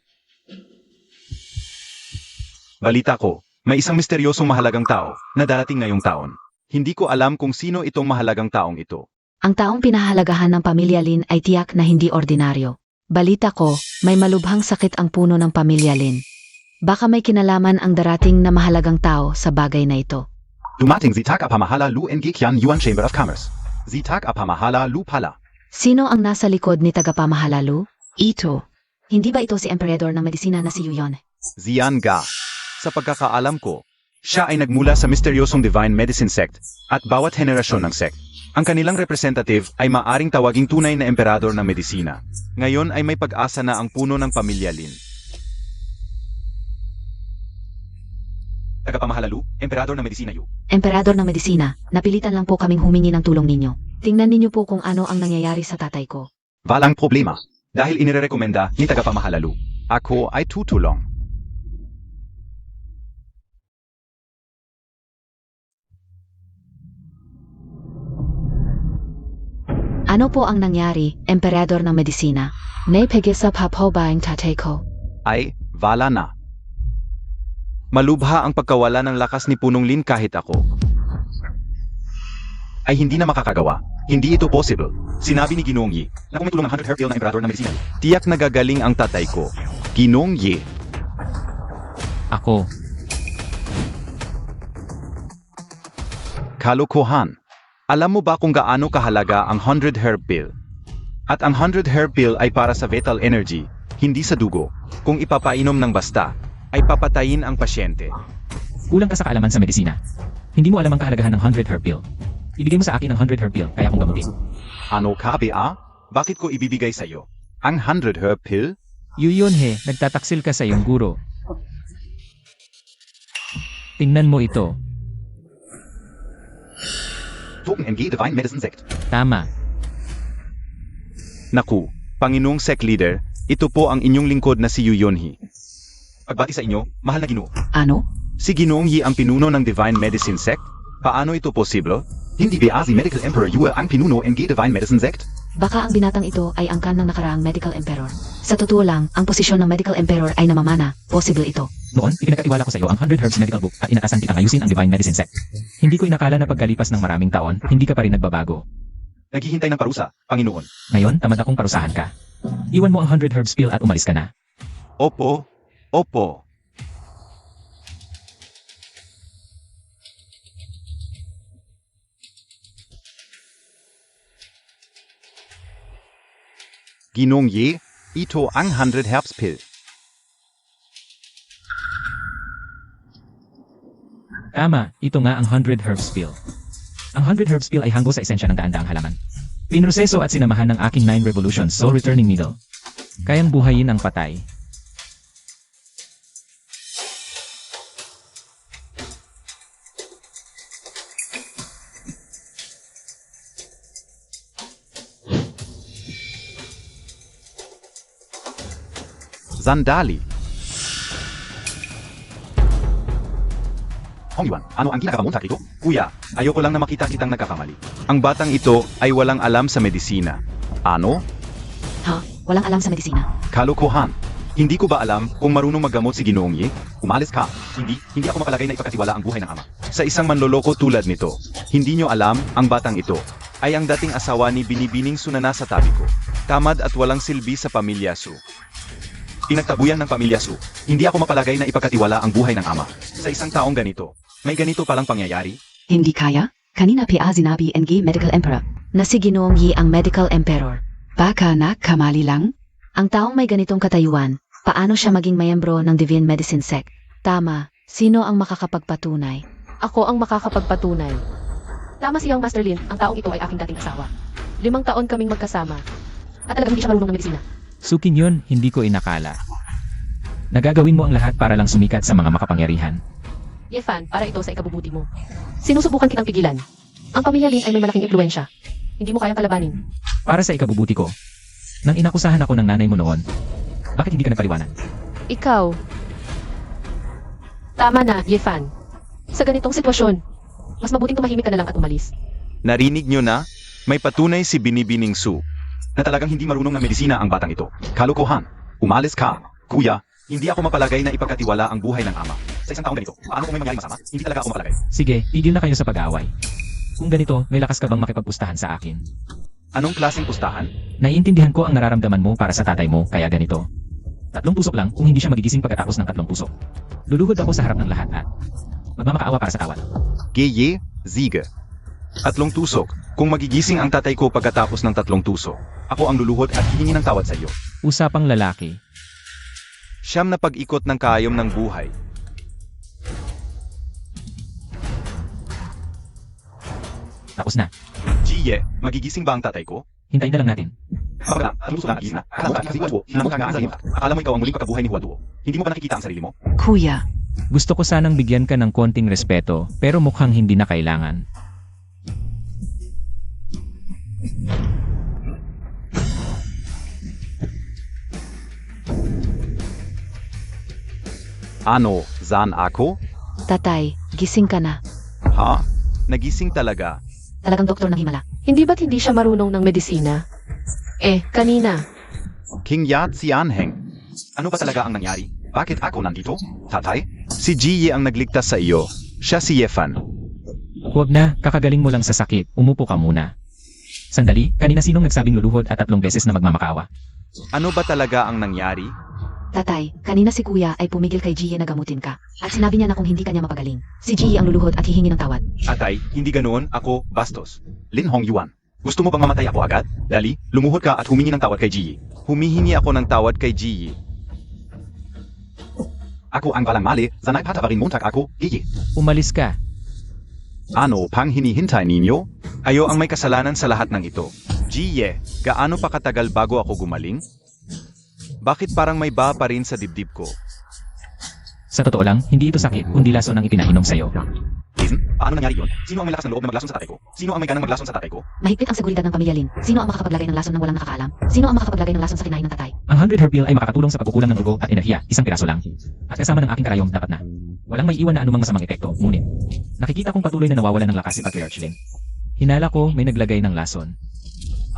Balita ko, may isang misteryosong mahalagang tao na darating ngayong taon. Hindi ko alam kung sino itong mahalagang taong ito. Ang taong pinahalagahan ng pamilya Lin ay tiyak na hindi ordinaryo. Balita ko, may malubhang sakit ang puno ng pamilya Lin. Baka may kinalaman ang darating na mahalagang tao sa bagay na ito. Dumating si Tak Apamahala Lu Ngkian Yuan Chamber of Commerce. Si Tak Apamahala Lu pala. Sino ang nasa likod ni tagapamahalalu? Ito. Hindi ba ito si emperador ng medisina na si Yuyon? Zian Ga. Sa pagkakaalam ko, siya ay nagmula sa misteryosong Divine Medicine Sect at bawat henerasyon ng sect. Ang kanilang representative ay maaring tawaging tunay na emperador ng medisina. Ngayon ay may pag-asa na ang puno ng pamilya Lin. Tagapamahalalu, emperador ng medisina Yu. Emperador ng medisina, napilitan lang po kaming humingi ng tulong ninyo. Tingnan ninyo po kung ano ang nangyayari sa tatay ko. Walang problema. Dahil inirekomenda ni tagapamahalalu. Ako ay tutulong. Ano po ang nangyari, emperador ng medisina? Naipag-isap po ba ang tatay ko? Ay, wala na. Malubha ang pagkawala ng lakas ni Punong Lin kahit ako. Ay hindi na makakagawa. Hindi ito possible. Sinabi ni Ginoong Yi na kung may tulong ng 100 Herpil na emperador ng medisina. Tiyak nagagaling ang tatay ko. Ginoong Yi. Ako. Kalokohan. Alam mo ba kung gaano kahalaga ang 100 herb pill? At ang 100 herb pill ay para sa vital energy, hindi sa dugo. Kung ipapainom ng basta, ay papatayin ang pasyente. Kulang ka sa kaalaman sa medisina. Hindi mo alam ang kahalagahan ng 100 herb pill. Ibigay mo sa akin ang 100 herb pill, kaya kong gamutin. Ano ka, Bea? Bakit ko ibibigay sa'yo? Ang 100 herb pill? Yuyon he, nagtataksil ka sa iyong guro. Tingnan mo ito. Token NG Divine Medicine Sect. Tama. Naku, Panginoong Sect Leader, ito po ang inyong lingkod na si Yu Yonhee. Pagbati sa inyo, mahal na Ginoo. Ano? Si Ginoong Yi ang pinuno ng Divine Medicine Sect? Paano ito posible? Hindi ba si Medical Emperor Yu ang pinuno ng Divine Medicine Sect? Baka ang binatang ito ay angkan ng nakaraang medical emperor. Sa totoo lang, ang posisyon ng medical emperor ay namamana. Possible ito. Noon, ipinagkatiwala ko sa iyo ang 100 Herbs Medical Book at inatasan kitang ayusin ang Divine Medicine Sect. Hindi ko inakala na pagkalipas ng maraming taon, hindi ka pa rin nagbabago. Naghihintay ng parusa, Panginoon. Ngayon, tamad akong parusahan ka. Iwan mo ang 100 Herbs Pill at umalis ka na. Opo, opo. Ginoong Yi, ito ang 100 Herbs Pill. Tama, ito nga ang 100 Herbs Pill. Ang 100 Herbs Pill ay hanggo sa esensya ng daan-daang halaman. Pinroseso at sinamahan ng aking 9 Revolutions Soul Returning Needle. Kayang buhayin ang patay. Sandali. Hong Yuan, ano ang ginagawa mo sa ito? Kuya, ayoko lang na makita kitang nagkakamali. Ang batang ito ay walang alam sa medisina. Ano? Ha? Walang alam sa medisina. Kalokohan. Hindi ko ba alam kung marunong maggamot si Ginoong Yi? Umalis ka. Hindi ako mapalagay na ipagkatiwala ang buhay ng ama. Sa isang manloloko tulad nito, hindi nyo alam ang batang ito ay ang dating asawa ni Binibining Su na nasa tabi ko. Tamad at walang silbi sa pamilya Su. Pinagtabuyan ng pamilya Su. Hindi ako mapalagay na ipagkatiwala ang buhay ng ama. Sa isang taong ganito, may ganito palang pangyayari? Hindi kaya? Kanina pa sinabi NG Medical Emperor. Na si Ginoong Yi ang medical emperor. Baka kamali lang? Ang taong may ganitong katayuan, paano siya maging mayembro ng Divine Medicine Sect? Tama, sino ang makakapagpatunay? ako ang makakapagpatunay. Tama si Young Master Lin, ang taong ito ay aking dating asawa. 5 taon kaming magkasama. At talagang hindi siya marunong ng medisina. Suking yun, hindi ko inakala. Nagagawin mo ang lahat para lang sumikat sa mga makapangyarihan. Yefan, para ito sa ikabubuti mo. Sinusubukan kitang pigilan. Ang pamilya Lin ay may malaking impluensya. Hindi mo kayang kalabanin. Para sa ikabubuti ko. Nang inakusahan ako ng nanay mo noon, bakit hindi ka nagpaliwanag? Ikaw, Tama na, Yefan. Sa ganitong sitwasyon, mas mabuting tumahimik ka na lang at umalis. Narinig nyo na? May patunay si Binibining Su na talagang hindi marunong ng medisina ang batang ito. Kalokohan. Umalis ka. Kuya, hindi ako mapalagay na ipagkatiwala ang buhay ng ama. Sa isang taong ganito, paano kung may mangyaring masama? Hindi talaga ako mapalagay. Sige, tigil na kayo sa pag-aaway. Kung ganito, may lakas ka bang makipagpustahan sa akin? Anong klaseng pustahan? Naiintindihan ko ang nararamdaman mo para sa tatay mo, kaya ganito. 3 tusok lang kung hindi siya magigising pagkatapos ng 3 tusok. Luluhod ako sa harap ng lahat at magmamakaawa para sa tawad. Geye, Ziege. 3 tusok. Kung magigising ang tatay ko pagkatapos ng 3 tusok, ako ang luluhod at hihingi ng tawad sa iyo. Usapang lalaki. Siyam na pag-ikot ng kaayom ng buhay. Tapos na. Jiye, magigising ba ang tatay ko? Hintayin na lang natin. Akala mo ikaw ang muling pagkabuhay ni Huaduo. Hindi mo ba nakikita ang sarili mo? Kuya, Gusto ko sanang bigyan ka ng konting respeto, pero mukhang hindi na kailangan. Ano, Zan ako? Tatay, gising ka na. Ha? Nagising talaga. Talagang doktor ng himala. Hindi ba't hindi siya marunong ng medisina? Kanina. King Yat si Anheng. Ano ba talaga ang nangyari? Bakit ako nandito? Tatay? Si Jiye ang nagligtas sa iyo. Siya si Yefan. Huwag na, kakagaling mo lang sa sakit, umupo ka muna. Sandali, kanina sinong nagsabing luluhod at 3 beses na magmamakaawa? Ano ba talaga ang nangyari? Tatay, kanina si kuya ay pumigil kay Jie na gamutin ka. At sinabi niya na kung hindi kanya mapagaling, si Jie ang luluhod at hihingi ng tawad. Atay, hindi ganoon, ako, Bastos. Lin Hong Yuan. Gusto mo bang mamatay ako agad? Dali, lumuhod ka at humingi ng tawad kay Jiye. Humihingi ako ng tawad kay Jiye. Ako ang balang mali, sanay patawarin montag ako, Jiye. Umalis ka. Ano pang hinihintay ninyo? Ayo ang may kasalanan sa lahat ng ito. Jiye, gaano pa katagal bago ako gumaling? Bakit parang may ba pa rin sa dibdib ko? Sa totoo lang, hindi ito sakit, kundi lason ang ipinainom sa'yo. Lin, paano nangyari yun? Sino ang may lakas ng loob na maglason sa tatay ko? Sino ang may ganang maglason sa tatay ko? Mahigpit ang seguridad ng pamilya Lin. Sino ang makakapaglagay ng lason ng walang nakakaalam? Sino ang makakapaglagay ng lason sa kinain ng tatay? Ang 100 herb pill ay makakatulong sa pagkukulang ng dugo at enerhiya, 1 piraso lang. At kasama ng aking karayom, dapat na. Walang may iwan na anumang masamang epekto, ngunit nakikita kong patuloy na nawawalan ng lakas si Patriarch Lin. Hinala ko, may naglagay ng lason.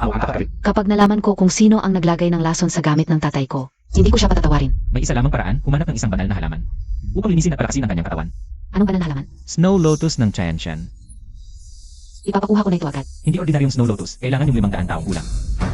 Ano ang tatay? Kapag nalaman ko kung sino ang naglagay ng lason sa gamit ng tatay ko, hindi ko siya patatawarin. May isa lamang paraan, humanap ng isang banal na halaman. Upang linisin at palakasin ang kanyang katawan. Anong banal na halaman? Snow Lotus ng Tianshan. Ipapakuha ko na ito agad. Hindi ordinaryong Snow Lotus, kailangan yung 500 taong gulang.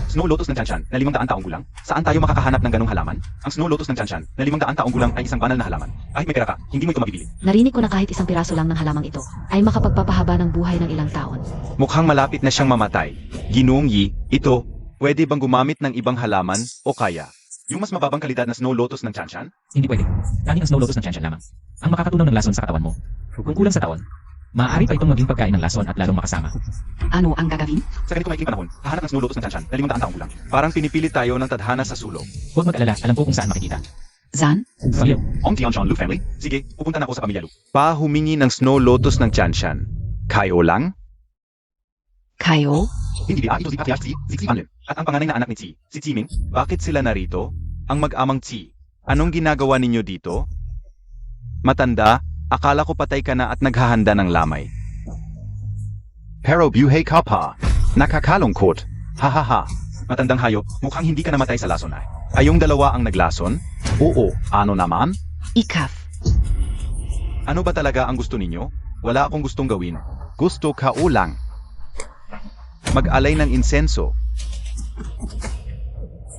Snow Lotus ng Tianshan na 500 taong gulang? Saan tayo makakahanap ng ganong halaman? Ang Snow Lotus ng Tianshan na 500 taong gulang ay isang banal na halaman. Kahit may pera ka, hindi mo ito mabibili. Narinig ko na kahit 1 piraso lang ng halamang ito ay makapagpapahaba ng buhay ng ilang taon. Mukhang malapit na siyang mamatay. Ginoong Yi, ito, pwede bang gumamit ng ibang halaman o kaya? Yung mas mababang kalidad na Snow Lotus ng Tianshan? Hindi pwede. Tanging ang Snow Lotus ng Tianshan lamang. Ang makakatunaw ng lason sa katawan mo. Kung kulang sa taon, maaari pa itong maging pagkain ng lason at lalong makasama. Ano ang gagawin? Sa ganito maikling panahon, hahanap ng Snow Lotus ng Tianshan na 500 taong gulang. Parang pinipili tayo ng tadhana sa sulok. Huwag mag-alala, alam ko kung saan makikita. Zan? Valeu. Ong Tianshan Lu family? Sige, pupunta na ako sa pamilya Lu. Pa humingi ng Snow Lotus ng Tianshan. Kayo lang? Kayo? Hindi ito si Patriarch Zi Anlin. At ang panganay na anak ni Zi, si Ziming. Bakit sila narito? Ang mag-amang Zi. Anong ginagawa ninyo dito? Matanda, akala ko patay ka na at naghahanda ng lamay. Pero buhay ka pa. Nakakalungkot. Hahaha. Matandang hayop, mukhang hindi ka namatay sa lason ay. Ayong dalawa ang naglason? Oo, ano naman? Ikaf. Ano ba talaga ang gusto ninyo? Wala akong gustong gawin. Gusto ka ulang. Mag-alay ng insenso.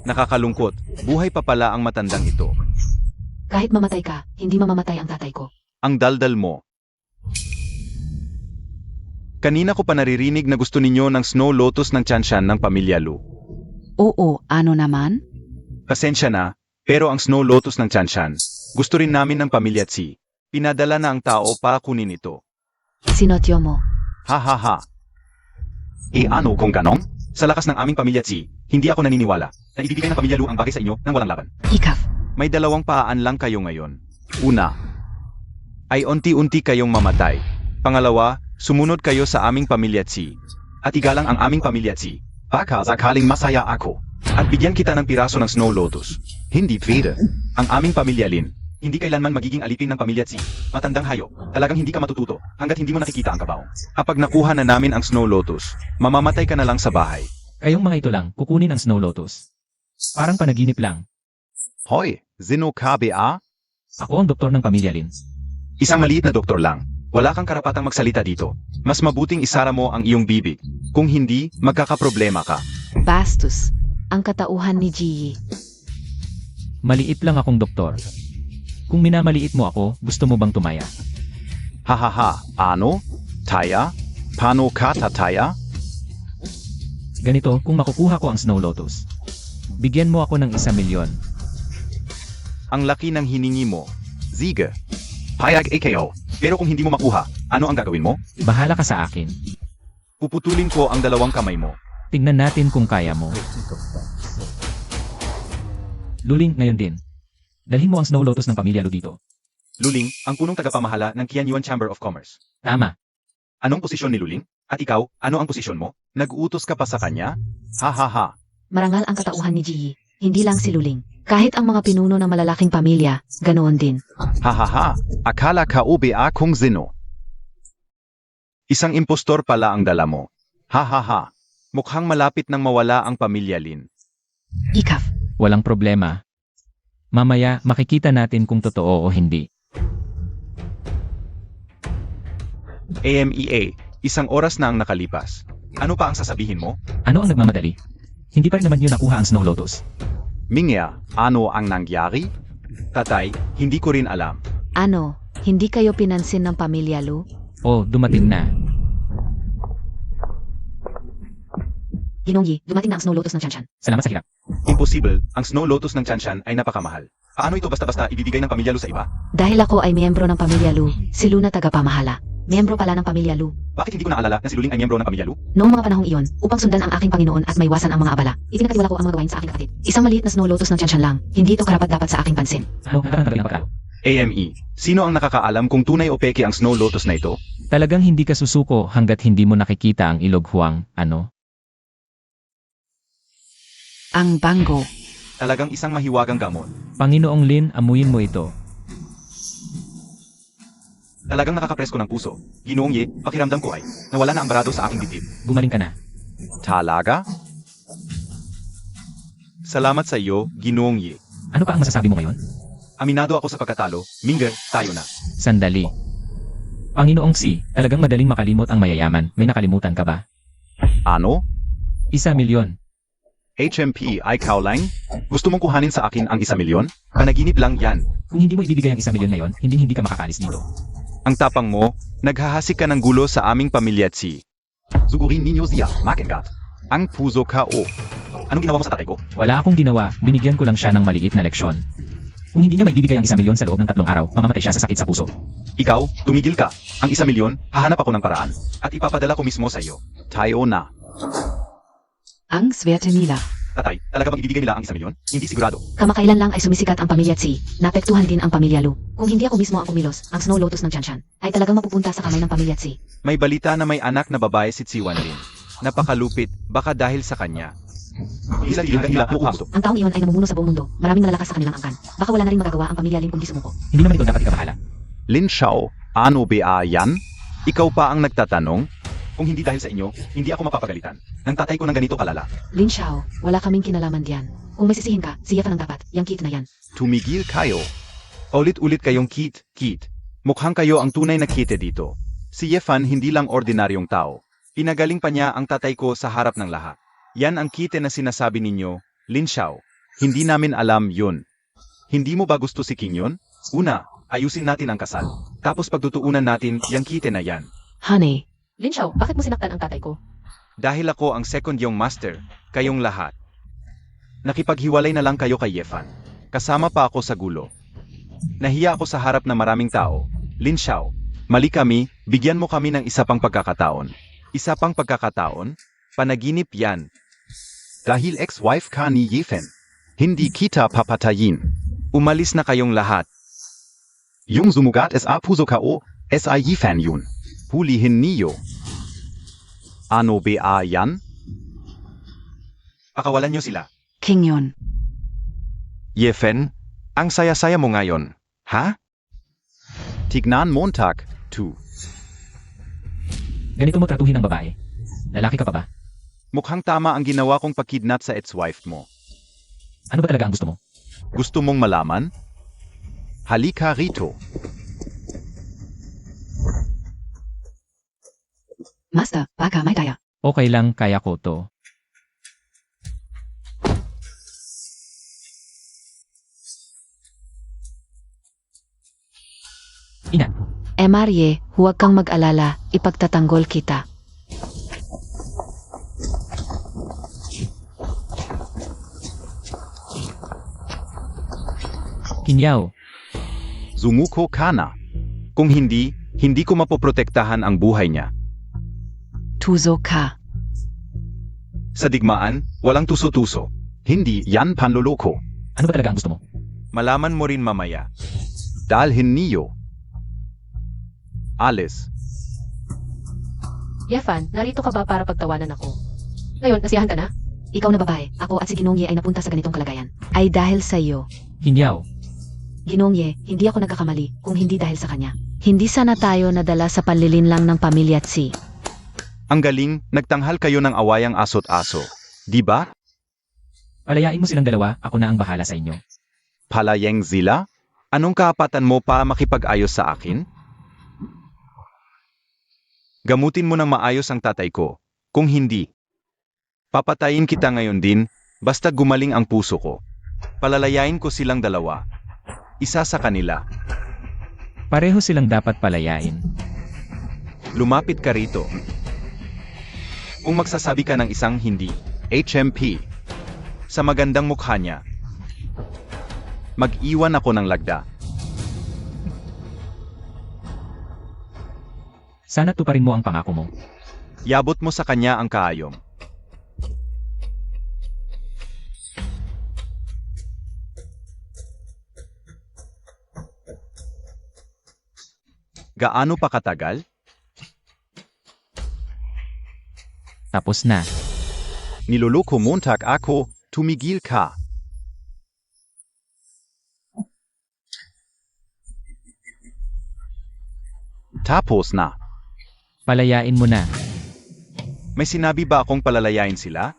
Nakakalungkot, buhay pa pala ang matandang ito. Kahit mamatay ka, hindi mamamatay ang tatay ko. Ang daldal mo. Kanina ko pa naririnig na gusto ninyo ng Snow Lotus ng Tianshan ng pamilya Lu. Oo, ano naman? Pasensya na, pero ang Snow Lotus ng Tianshan, gusto rin namin ng pamilya Tsi. Pinadala na ang tao para kunin ito. Sinotyo mo. Ha ha ha, Ano kung ganong? Sa lakas ng aming pamilya Tsi, hindi ako naniniwala na ibibigay ng pamilya Lu ang bagay sa inyo nang walang laban. Ikaf. May dalawang paan lang kayo ngayon. Una, ay unti-unti kayong mamatay. Pangalawa, sumunod kayo sa aming pamilya Tsi. At igalang ang aming pamilya Tsi. Baka sakaling masaya ako. At bigyan kita ng piraso ng Snow Lotus. Hindi pwede. Ang aming pamilya Lin, hindi kailanman magiging alipin ng pamilya Tsi. Matandang hayop, talagang hindi ka matututo hanggat hindi mo nakikita ang kabaong. Kapag nakuha na namin ang Snow Lotus, mamamatay ka na lang sa bahay. Kayong mga ito lang, kukunin ang Snow Lotus. Parang panaginip lang. Hoy, Zino KBA? Ako ang doktor ng pamilya Lin. Isang maliit na doktor lang. Wala kang karapatang magsalita dito. Mas mabuting isara mo ang iyong bibig. Kung hindi, magkakaproblema ka. Bastos. Ang katauhan ni Ji. Maliit lang akong doktor. Kung minamaliit mo ako, gusto mo bang tumaya? Hahaha, ano? Taya? Paano ka tataya? Ganito, kung makukuha ko ang Snow Lotus. Bigyan mo ako ng 1 milyon. Ang laki ng hiningi mo. Sige. Hayag AKO. Pero kung hindi mo makuha, ano ang gagawin mo? Bahala ka sa akin. Puputulin ko ang 2 kamay mo. Tingnan natin kung kaya mo. Luling, ngayon din. Dalhin mo ang Snow Lotus ng pamilya Lu dito. Luling, ang punong tagapamahala ng Qianyuan Chamber of Commerce. Tama. Anong posisyon ni Luling? At ikaw, ano ang posisyon mo? Nag-uutos ka pa sa kanya? Hahaha. Marangal ang katauhan ni Ji. Hindi lang si Luling. Kahit ang mga pinuno ng malalaking pamilya, ganoon din. Hahaha. Akala ka UBA kung Zino. Isang impostor pala ang dala mo. Hahaha. Mukhang malapit nang mawala ang pamilya Lin. Ikaf. Walang problema. Mamaya, makikita natin kung totoo o hindi. AMEA, 1 oras na ang nakalipas. Ano pa ang sasabihin mo? Ano ang nagmamadali? Hindi pa rin naman yun nakuha ang Snow Lotus. Mingya, ano ang nangyari? Tatay, hindi ko rin alam. Ano, hindi kayo pinansin ng pamilya Lu? O, dumating na. Ginong Yi, dumating na ang Snow Lotus ng Chanshan. Salamat sa hirap. Imposible, ang Snow Lotus ng Chanshan ay napakamahal. Paano ito basta-basta ibibigay ng pamilya Lu sa iba? Dahil ako ay miyembro ng pamilya Lu, si Lu na tagapamahala. Miyembro pala ng pamilya Lu. Bakit hindi ko naalala na si Luling ay miyembro ng pamilya Lu? Noong mga panahong iyon, upang sundan ang aking Panginoon at maiwasan ang mga abala, ipinakatiwala ko ang mga gawain sa aking kapatid. Isang maliit na Snow Lotus ng Chanshan lang, hindi ito karapat-dapat sa aking pansin. Ano, nagkaroon ng pagkatao. AME, sino ang nakakaalam kung tunay o peke ang Snow Lotus na ito? Talagang hindi ka susuko hanggat hindi mo nakikita ang ilog huwang, ano? Ang bango. Talagang isang mahiwagang gamot. Panginoong Lin, amuyin mo ito. Talagang nakakapresko ng puso. Ginoong Ye, pakiramdam ko ay nawala na ang barado sa aking dibdib. Gumaling ka na. Talaga? Salamat sa iyo, Ginoong Ye. Ano pa ang masasabi mo ngayon? Aminado ako sa pagkatalo. Minger, tayo na. Sandali. Panginoong Si, talagang madaling makalimot ang mayayaman. May nakalimutan ka ba? Ano? 1 milyon. HMP ay Kaulang? Gusto mong kuhanin sa akin ang 1 milyon? Panaginip lang yan. Kung hindi mo ibibigay ang 1 milyon ngayon, hindi ka makakaalis dito. Ang tapang mo, naghahasik ka ng gulo sa aming pamilya Tsi. Sugurin ninyo siya, makengat. Ang puso ka o. Anong ginawa mo sa tatay ko? Wala akong ginawa, binigyan ko lang siya ng maliit na leksyon. Kung hindi niya maibibigay ang 1 milyon sa loob ng 3 araw, mamamatay siya sa sakit sa puso. Ikaw, tumigil ka. Ang 1 milyon, hahanap ako ng paraan. At ipapadala ko mismo sa iyo. Tayo na. Ang swerte nila. Tatay, talaga bang ibibigay nila ang 1 milyon? Hindi sigurado. Kamakailan lang ay sumisikat ang pamilya Tsi, napektuhan din ang pamilya Lu. Kung hindi ako mismo ang kumilos, ang Snow Lotus ng Chanshan ay talagang mapupunta sa kamay ng pamilya Tsi. May balita na may anak na babae si Tsiwan Lin. Napakalupit, baka dahil sa kanya. Hila, gusto. Ang taong iyon ay namumuno sa buong mundo, maraming nalalakas sa kanilang angkan. Baka wala na rin magagawa ang pamilya Lin kundi sumuko. Hindi naman ito dapat ikabahala. Lin Xiao, ano ba yan? Ikaw pa ang nagtatanong? Kung hindi dahil sa inyo, hindi ako mapapagalitan. Nang tatay ko ng ganito kalala. Lin Xiao, wala kaming kinalaman diyan. Kung may sisihin ka, siya ka ng dapat, yang kit na yan. Tumigil kayo. Ulit-ulit kayong kit. Mukhang kayo ang tunay na kite dito. Si Yefan hindi lang ordinaryong tao. Pinagaling pa niya ang tatay ko sa harap ng lahat. Yan ang kite na sinasabi ninyo, Lin Xiao. Hindi namin alam yun. Hindi mo ba gusto si King yun? Una, ayusin natin ang kasal. Tapos pagtutuunan natin yang kite na yan. Honey. Lin Xiao, bakit mo sinaktan ang tatay ko? Dahil ako ang second yung master, kayong lahat. Nakipaghiwalay na lang kayo kay Yefan. Kasama pa ako sa gulo. Nahiya ako sa harap ng maraming tao. Lin Xiao, mali kami, bigyan mo kami ng isa pang pagkakataon. Isa pang pagkakataon, panaginip yan. Dahil ex-wife ka ni Yefen, hindi kita papatayin. Umalis na kayong lahat. Yung zumugat sa puso ka o sa Yefen yun. Hulihin niyo. Ano ba yan? Pakawalan niyo sila. King Yun. Yefen, ang saya-saya mo ngayon, ha? Tignan Montag, 2. Ganito mo tratuhin ang babae. Lalaki ka pa ba? Mukhang tama ang ginawa kong pagkidnap sa ex-wife mo. Ano ba talaga ang gusto mo? Gusto mong malaman? Halika rito. Master, baka may daya. Okay lang, kaya ko to. Ina, Marie, huwag kang mag-alala, ipagtatanggol kita. Kinyaw, Zumuko ka na. Kung hindi, hindi ko mapoprotektahan ang buhay niya. Tuso ka. Sa digmaan, walang tuso-tuso. Hindi yan panloloko. ano ba talaga ang gusto mo? Malaman mo rin mamaya. Dalhin niyo. Alice. Yefan, narito ka ba para pagtawanan ako? Ngayon, nasiyahan ka na? Ikaw na babae, ako at si Ginong Ye ay napunta sa ganitong kalagayan. Ay dahil sa'yo. Kinyaw, Ginong Ye, hindi ako nagkakamali kung hindi dahil sa kanya. Hindi sana tayo nadala sa panlilinlang ng pamilya Tsi. Ang galing, nagtanghal kayo ng awayang aso't-aso. Di ba? palayain mo silang dalawa, ako na ang bahala sa inyo. Palayeng zila? Anong kaapatan mo pa makipag-ayos sa akin? Gamutin mo ng maayos ang tatay ko. Kung hindi, papatayin kita ngayon din, basta gumaling ang puso ko. Palalayain ko silang dalawa. Isa sa kanila. Pareho silang dapat palayain. Lumapit ka rito. Kung magsasabi ka ng isang hindi, HMP, sa magandang mukha niya, mag-iwan ako ng lagda. Sana tuparin mo ang pangako mo. Yabot mo sa kanya ang kaayom. Gaano pa katagal? Tapos na. Niloloko Montag ako, tumigil ka. Tapos na. Palayain mo na. May sinabi ba akong palalayain sila?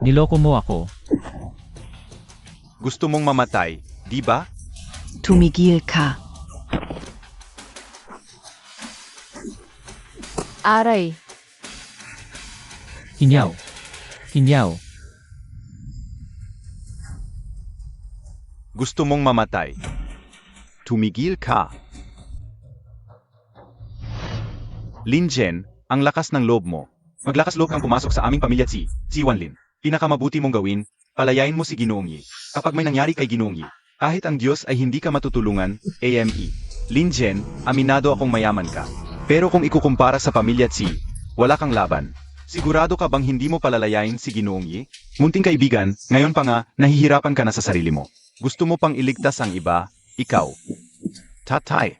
Niloko mo ako. Gusto mong mamatay, di ba? Tumigil ka. Aray, Kinyaw. Kinyaw. Gusto mong mamatay. Tumigil ka. Linjen, ang lakas ng loob mo. Maglakas loob kang pumasok sa aming pamilya si Wanlin. Pinakamabuti mong gawin, palayain mo si Ginoong Yi. Kapag may nangyari kay Ginoong Yi, kahit ang Diyos ay hindi ka matutulungan, AME. Linjen, aminado akong mayaman ka. Pero kung ikukumpara sa pamilya Tsi, wala kang laban. Sigurado ka bang hindi mo palalayain si Ginoong Yi? Munting kaibigan, ngayon pa nga, nahihirapan ka na sa sarili mo. Gusto mo pang iligtas ang iba, ikaw. Tatay.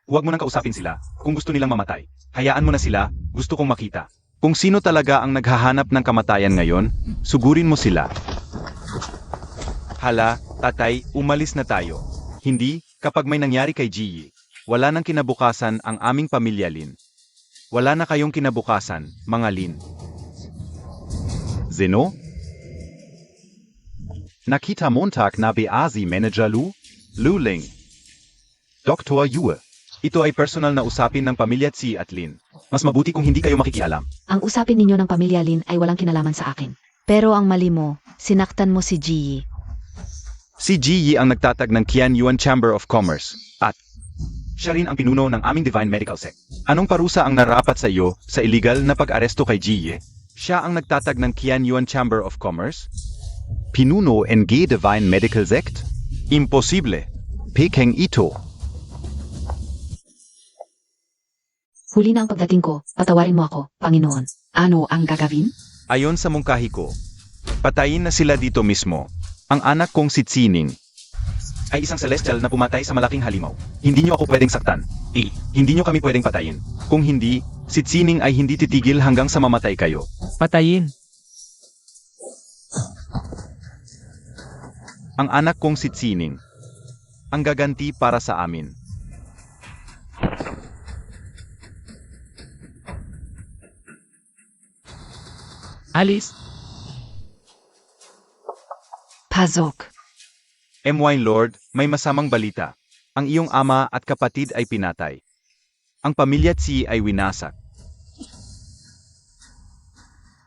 Huwag mo nang kausapin sila, kung gusto nilang mamatay. Hayaan mo na sila, gusto kong makita. Kung sino talaga ang naghahanap ng kamatayan ngayon, sugurin mo sila. Hala, tatay, umalis na tayo. Hindi, kapag may nangyari kay Ji, wala nang kinabukasan ang aming pamilya Lin. Wala na kayong kinabukasan, mga Lin. Zeno? Nakita Montag na Beazi Manager Lu Ling. Dr. Yue. Ito ay personal na usapin ng pamilya Tsi at Lin. Mas mabuti kung hindi kayo makikialam. Ang usapin ninyo ng pamilya Lin ay walang kinalaman sa akin. Pero ang mali mo, sinaktan mo si Ji. Si Ji Yi ang nagtatag ng Qianyuan Chamber of Commerce, at siya rin ang pinuno ng aming Divine Medical Sect. Anong parusa ang narapat sa iyo sa illegal na pag-aresto kay Ji Yi? Siya ang nagtatag ng Qianyuan Chamber of Commerce? Pinuno NG Divine Medical Sect? Imposible. Peking ito. Huli na ang pagdating ko, patawarin mo ako, Panginoon. Ano ang gagawin? Ayon sa mungkahi ko, patayin na sila dito mismo. Ang anak kong si Tsining ay isang celestial na pumatay sa malaking halimaw. Hindi niyo ako pwedeng saktan. Hindi niyo kami pwedeng patayin. Kung hindi, si Tsining ay hindi titigil hanggang sa mamatay kayo. Patayin. Ang anak kong si Tsining ang gaganti para sa amin. Alice, Pasok. My Lord, may masamang balita. Ang iyong ama at kapatid ay pinatay. Ang pamilya Tsi ay winasak.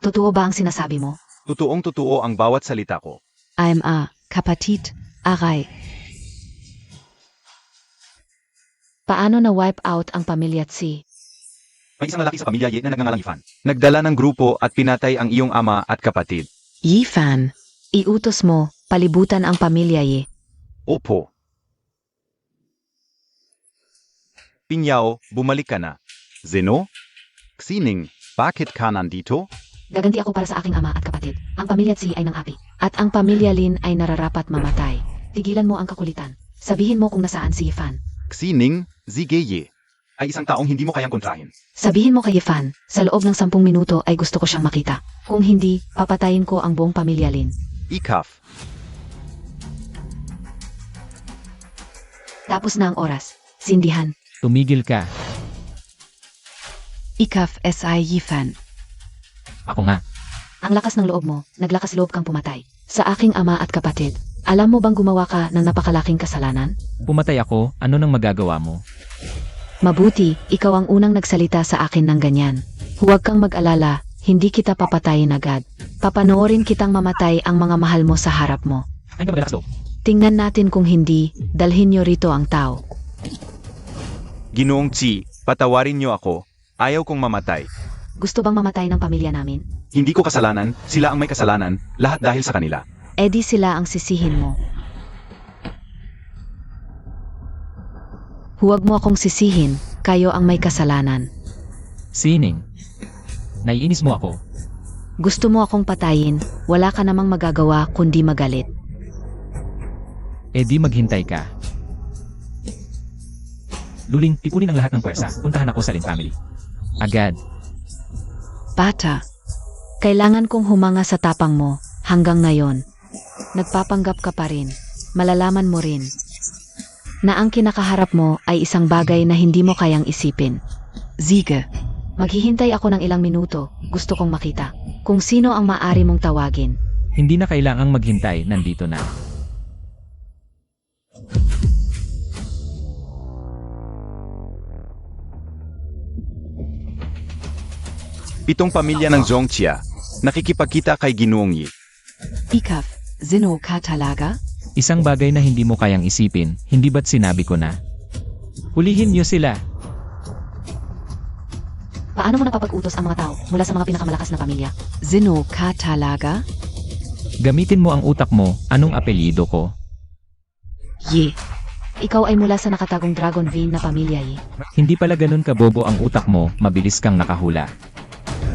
Totoo ba ang sinasabi mo? Totoong totoo ang bawat salita ko. AMA, kapatid, aray. Paano na wipe out ang pamilya Tsi? May isang lalaki sa pamilya Ye na nagngangalang Ifan. Nagdala ng grupo at pinatay ang iyong ama at kapatid. Yifan. Iutos mo, palibutan ang pamilya Ye. Opo. Pinyao, bumalik ka na. Zeno? Ksining, bakit ka nandito? Gaganti ako para sa aking ama at kapatid. Ang pamilya Tsi ay nang api. At ang pamilya Lin ay nararapat mamatay. Tigilan mo ang kakulitan. Sabihin mo kung nasaan si Yifan. Ksining, Zigeye ay isang taong hindi mo kayang kontrahin. Sabihin mo kay Yifan, sa loob ng 10 minuto ay gusto ko siyang makita. Kung hindi, papatayin ko ang buong pamilya Lin. Ikaf, Tapos na ang oras. Sindihan. tumigil ka. Ikaf SI Yifan. Ako nga. Ang lakas ng loob mo, naglakas loob kang pumatay. Sa aking ama at kapatid. Alam mo bang gumawa ka ng napakalaking kasalanan? Pumatay ako, ano nang magagawa mo? Mabuti, ikaw ang unang nagsalita sa akin ng ganyan. Huwag kang mag-alala, hindi kita papatayin agad. Papanoorin kitang mamatay ang mga mahal mo sa harap mo. Ay, ka magalakas loob. Tingnan natin kung hindi, dalhin niyo rito ang tao. Ginoong Tsi, patawarin niyo ako. Ayaw kong mamatay. Gusto bang mamatay ng pamilya namin? Hindi ko kasalanan, sila ang may kasalanan, lahat dahil sa kanila. Edi sila ang sisihin mo. Huwag mo akong sisihin, kayo ang may kasalanan. Sining. Naiinis mo ako. Gusto mo akong patayin, wala ka namang magagawa kundi magalit. Eh di maghintay ka. Luling, ipunin ang lahat ng pwersa. Puntahan ako sa Lin family. Agad. Bata. Kailangan kong humanga sa tapang mo, hanggang ngayon. Nagpapanggap ka pa rin, malalaman mo rin, na ang kinakaharap mo ay isang bagay na hindi mo kayang isipin. Siege. Maghihintay ako ng ilang minuto, gusto kong makita kung sino ang maaari mong tawagin. Hindi na kailangang maghintay, nandito na. Pitong pamilya ng Zhongxia, nakikipagkita kay Ginoong Yi. Ikaf. Zeno ka talaga? Isang bagay na hindi mo kayang isipin, hindi ba't sinabi ko na? Hulihin niyo sila. Paano mo napapag-utos ang mga tao mula sa mga pinakamalakas na pamilya? Zeno ka talaga? Gamitin mo ang utak mo, anong apelyido ko? Ye. Ikaw ay mula sa nakatagong Dragon Vein na pamilya eh. Hindi pala ganun kabobo ang utak mo, mabilis kang nakahula.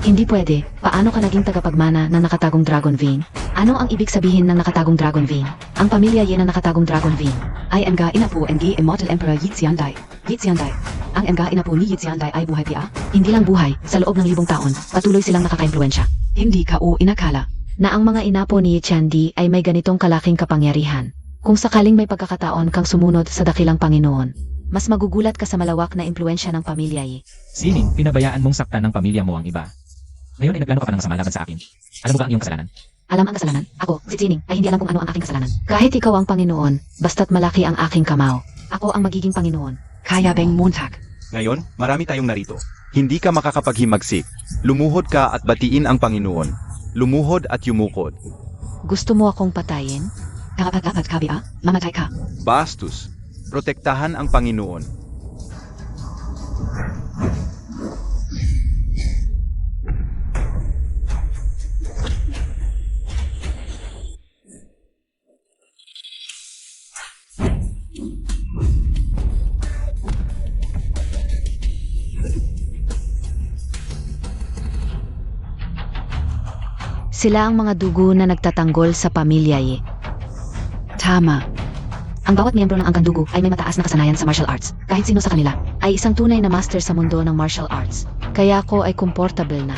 Hindi pwede, paano ka naging tagapagmana ng nakatagong Dragon Vein? Ano ang ibig sabihin ng nakatagong Dragon Vein? Ang pamilya Ye na nakatagong Dragon Vein. I am ga inapo ng Immortal Emperor Yixiandai. Yixiandai. Ang mga inapo ni Yixiandai ay buhay pia. Hindi lang buhay, sa loob ng 1000 taon, patuloy silang nakakaimpluwensya. Hindi ka o inakala. Na ang mga inapo ni Chandi ay may ganitong kalaking kapangyarihan. Kung sakaling may pagkakataon kang sumunod sa dakilang Panginoon, mas magugulat ka sa malawak na impluwensya ng pamilya Ye. Sining, pinabayaan mong saktan ng pamilya mo ang iba. Ngayon ay nagplano ka pa ng masama laban sa akin. Alam mo ba ang iyong kasalanan? Alam ang kasalanan? Ako, si Tsining, ay hindi alam kung ano ang aking kasalanan. Kahit ikaw ang Panginoon, basta't malaki ang aking kamao. Ako ang magiging Panginoon. Kaya bang Montag. Ngayon, marami tayong narito. Hindi ka makakapaghimagsik. Lumuhod ka at batiin ang Panginoon. Lumuhod at yumukod. Gusto mo akong patayin? Karapat-apat ka ba? Mamatay ka. Bastos. Protektahan ang Panginoon. Sila ang mga dugo na nagtatanggol sa pamilya Ye. Tama. Ang bawat miyembro ng Angkan Dugo ay may mataas na kasanayan sa martial arts. Kahit sino sa kanila ay isang tunay na master sa mundo ng martial arts. Kaya ako ay komportable na.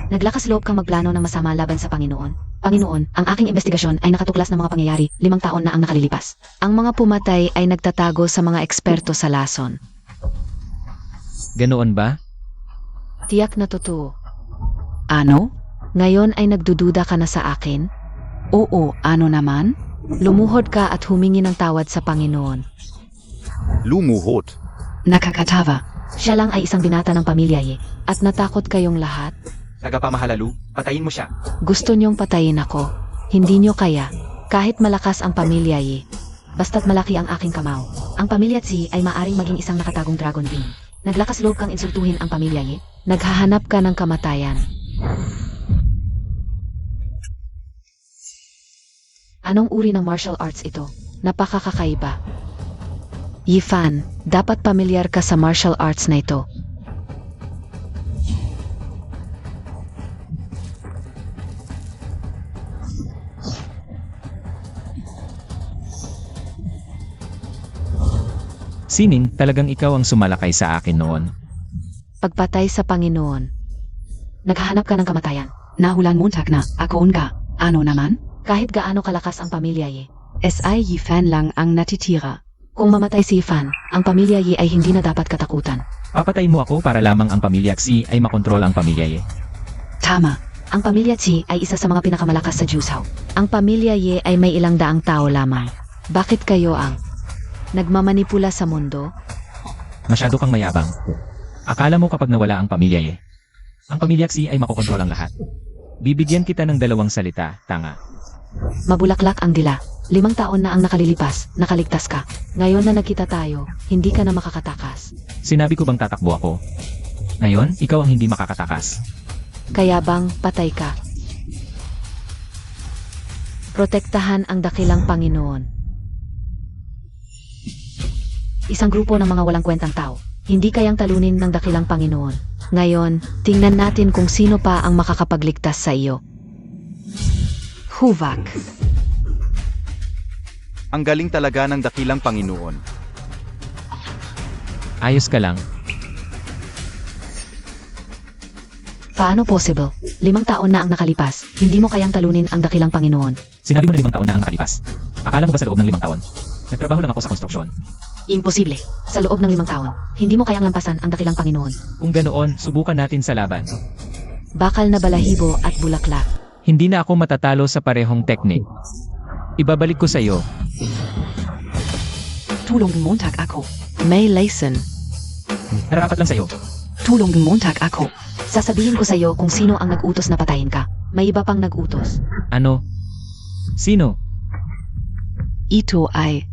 Naglakas loob kang magplano ng masama laban sa Panginoon. Panginoon, ang aking investigasyon ay nakatuklas ng mga pangyayari 5 taon na ang nakalilipas. Ang mga pumatay ay nagtatago sa mga eksperto sa lason. Ganoon ba? Tiyak na totoo. Ano? Ngayon ay nagdududa ka na sa akin? Oo, ano naman? Lumuhod ka at humingi ng tawad sa Panginoon. Lumuhod. Nakakatawa. Siya lang ay isang binata ng pamilya Ye. At natakot kayong lahat? Tagapamahalalu, patayin mo siya. Gusto niyong patayin ako. Hindi niyo kaya. Kahit malakas ang pamilya Ye. Basta't malaki ang aking kamao. Ang pamilya Tsi ay maaring maging isang nakatagong dragon being. Naglakas loob kang insultuhin ang pamilya Ye. Naghahanap ka ng kamatayan. Anong uri ng martial arts ito? Napakakakaiba. Yifan, dapat pamilyar ka sa martial arts na ito. Sining, talagang ikaw ang sumalakay sa akin noon. Pagpatay sa Panginoon. Naghahanap ka ng kamatayan. Nahulan muntak na. Ako nga. Ano naman? Kahit gaano kalakas ang pamilya Ye. SI Yifan lang ang natitira. Kung mamatay si Yifan, ang pamilya Ye ay hindi na dapat katakutan. Papatayin mo ako para lamang ang pamilya Xi ay makontrol ang pamilya Ye. Tama. Ang pamilya Tsi ay isa sa mga pinakamalakas sa Jusao. Ang pamilya Ye ay may ilang daang tao lamang. Bakit kayo ang nagmamanipula sa mundo? Masyado kang mayabang. Akala mo kapag nawala ang pamilya Ye, ang pamilya Xi ay makokontrol ang lahat. Bibigyan kita ng 2 salita, tanga. Mabulaklak ang dila. 5 taon na ang nakalilipas, nakaligtas ka. Ngayon na nagkita tayo, hindi ka na makakatakas. Sinabi ko bang tatakbo ako? Ngayon, ikaw ang hindi makakatakas. Kaya bang patay ka? Protektahan ang dakilang Panginoon. Isang grupo ng mga walang kwentang tao. Hindi kayang talunin ng dakilang Panginoon. Ngayon, tingnan natin kung sino pa ang makakapagligtas sa iyo. Huvak. Ang galing talaga ng dakilang Panginoon. Ayos ka lang. Paano possible? 5 taon na ang nakalipas. Hindi mo kayang talunin ang dakilang Panginoon. Sinabi mo na 5 taon na ang nakalipas. Akala mo ba sa loob ng 5 taon? Nagtrabaho lang ako sa konstruksyon. Imposible. Sa loob ng 5 taon, hindi mo kayang lampasan ang dakilang Panginoon. Kung ganoon, subukan natin sa laban. Bakal na balahibo at bulaklak. Hindi na ako matatalo sa parehong teknik. Ibabalik ko sa iyo. Tulong muntak ako. May lesson. Narapat lang sa iyo. Tulong muntak ako. Sasabihin ko sa iyo kung sino ang nag-utos na patayin ka. May iba pang nag-utos. Ano? Sino? Ito ay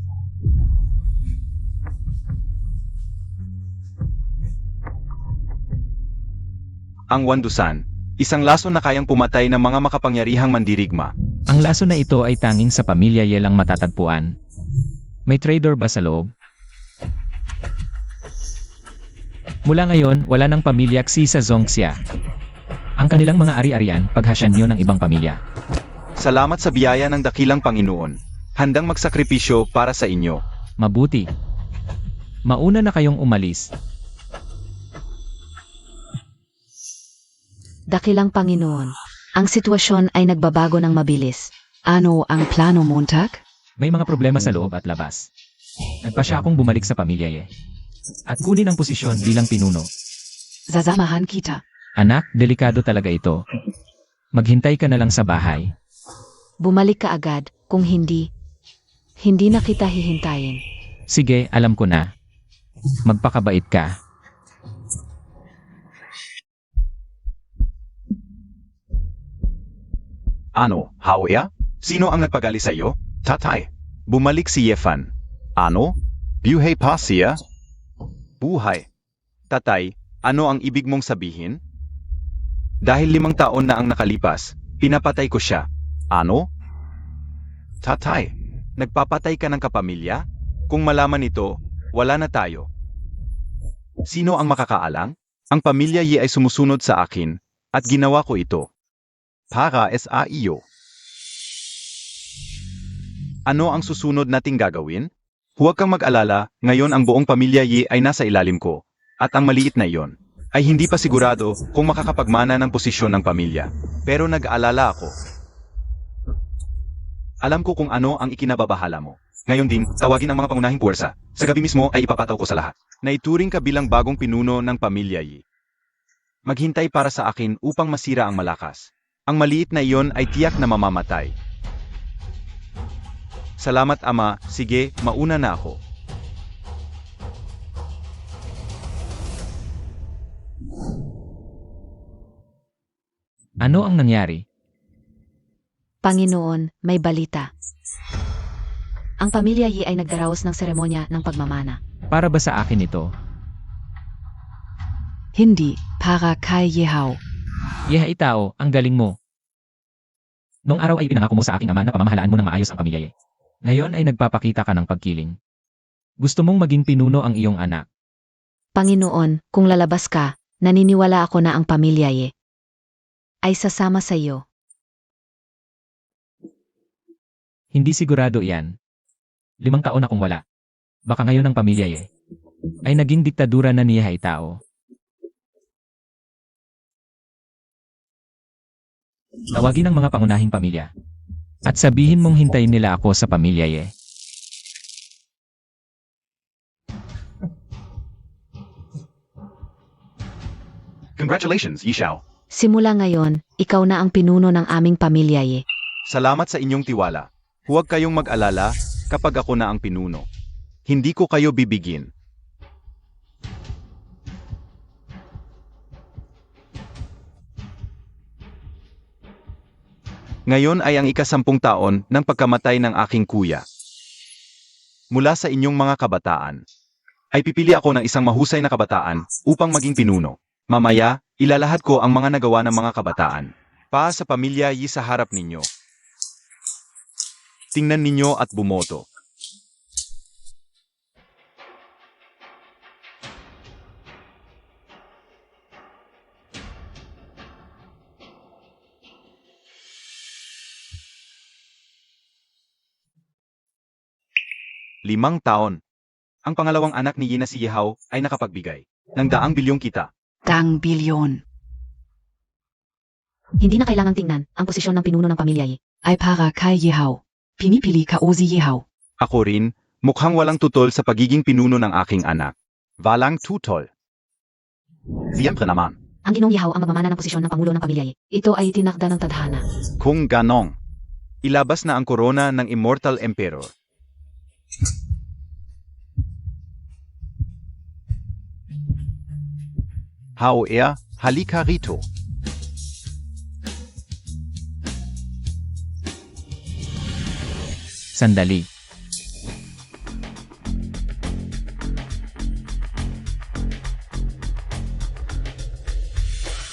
Ang Wandusan, isang laso na kayang pumatay ng mga makapangyarihang mandirigma. Ang laso na ito ay tanging sa pamilya Ye lang matatagpuan. May traitor ba sa loob? Mula ngayon, wala ng pamilya Xi sa Zongxia. Ang kanilang mga ari-arian, paghasyan niyo ng ibang pamilya. Salamat sa biyaya ng dakilang Panginoon. Handang magsakripisyo para sa inyo. Mabuti. Mauna na kayong umalis. Dakilang Panginoon. Ang sitwasyon ay nagbabago ng mabilis. ano ang plano muntak? May mga problema sa loob at labas. Nagpasya akong bumalik sa pamilya Ye. At kunin ang posisyon bilang pinuno. Sasamahan kita. Anak, delikado talaga ito. Maghintay ka na lang sa bahay. Bumalik ka agad. Kung hindi na kita hihintayin. Sige, alam ko na. Magpakabait ka. Ano, Hawea? Sino ang nagpagali sa iyo? Tatay. Bumalik si Yefan. Ano? Buhay pa siya? Buhay. Tatay, ano ang ibig mong sabihin? Dahil 5 taon na ang nakalipas, pinapatay ko siya. Ano? Tatay, nagpapatay ka ng kapamilya? Kung malaman ito, wala na tayo. Sino ang makakaalang? Ang pamilya Ye ay sumusunod sa akin, at ginawa ko ito. para sa iyo. Ano ang susunod nating gagawin? Huwag kang mag-alala, ngayon ang buong pamilya Yi ay nasa ilalim ko. At ang maliit na iyon ay hindi pa sigurado kung makakapagmana ng posisyon ng pamilya. Pero nag-aalala ako. Alam ko kung ano ang ikinababahala mo. Ngayon din, tawagin ang mga pangunahing puwersa. Sa gabi mismo ay ipapataw ko sa lahat. Naituring ka bilang bagong pinuno ng pamilya Yi. Maghintay para sa akin upang masira ang malakas. Ang maliit na iyon ay tiyak na mamamatay. Salamat ama, sige, mauna na ako. Ano ang nangyari? Panginoon, may balita. Ang pamilya Yi ay nagdaraos ng seremonya ng pagmamana. Para ba sa akin ito? Hindi, para kay Yehao. Yeha Itao, ang galing mo. Noong araw ay pinangako mo sa aking ama na pamamahalaan mo ng maayos ang pamilya Ye. Ngayon ay nagpapakita ka ng pagkiling. Gusto mong maging pinuno ang iyong anak. Panginoon, kung lalabas ka, naniniwala ako na ang pamilya Ye ay sasama sa iyo. Hindi sigurado iyan. 5 taon akong wala. Baka ngayon ang pamilya Ye ay naging diktadura na ni Yeha Itao. Tawagin ang mga pangunahing pamilya. At sabihin mong hintayin nila ako sa pamilya Ye. Congratulations, Yi Xiao. Simula ngayon, ikaw na ang pinuno ng aming pamilya Ye. Salamat sa inyong tiwala. Huwag kayong mag-alala kapag ako na ang pinuno. Hindi ko kayo bibigin. Ngayon ay ang ika-10 taon ng pagkamatay ng aking kuya. Mula sa inyong mga kabataan, ay pipili ako ng isang mahusay na kabataan upang maging pinuno. Mamaya, ilalahat ko ang mga nagawa ng mga kabataan. Pa sa pamilya Yi sa harap ninyo. Tingnan ninyo at bumoto. Limang taon. Ang pangalawang anak ni Yi na si Yehao ay nakapagbigay ng 100 bilyong kita. Dang bilyon. Hindi na kailangang tingnan ang posisyon ng pinuno ng pamilya Ye. Ay para kay Yehao. Pinipili ka o si Yehao. Ako rin, mukhang walang tutol sa pagiging pinuno ng aking anak. Walang tutol. Siyempre naman, Ang ginong Yehao ang magmamana ng posisyon ng pangulo ng pamilya Ye. Ito ay tinakda ng tadhana. kung ganong, ilabas na ang korona ng Immortal Emperor. Hao halika rito. Sandali.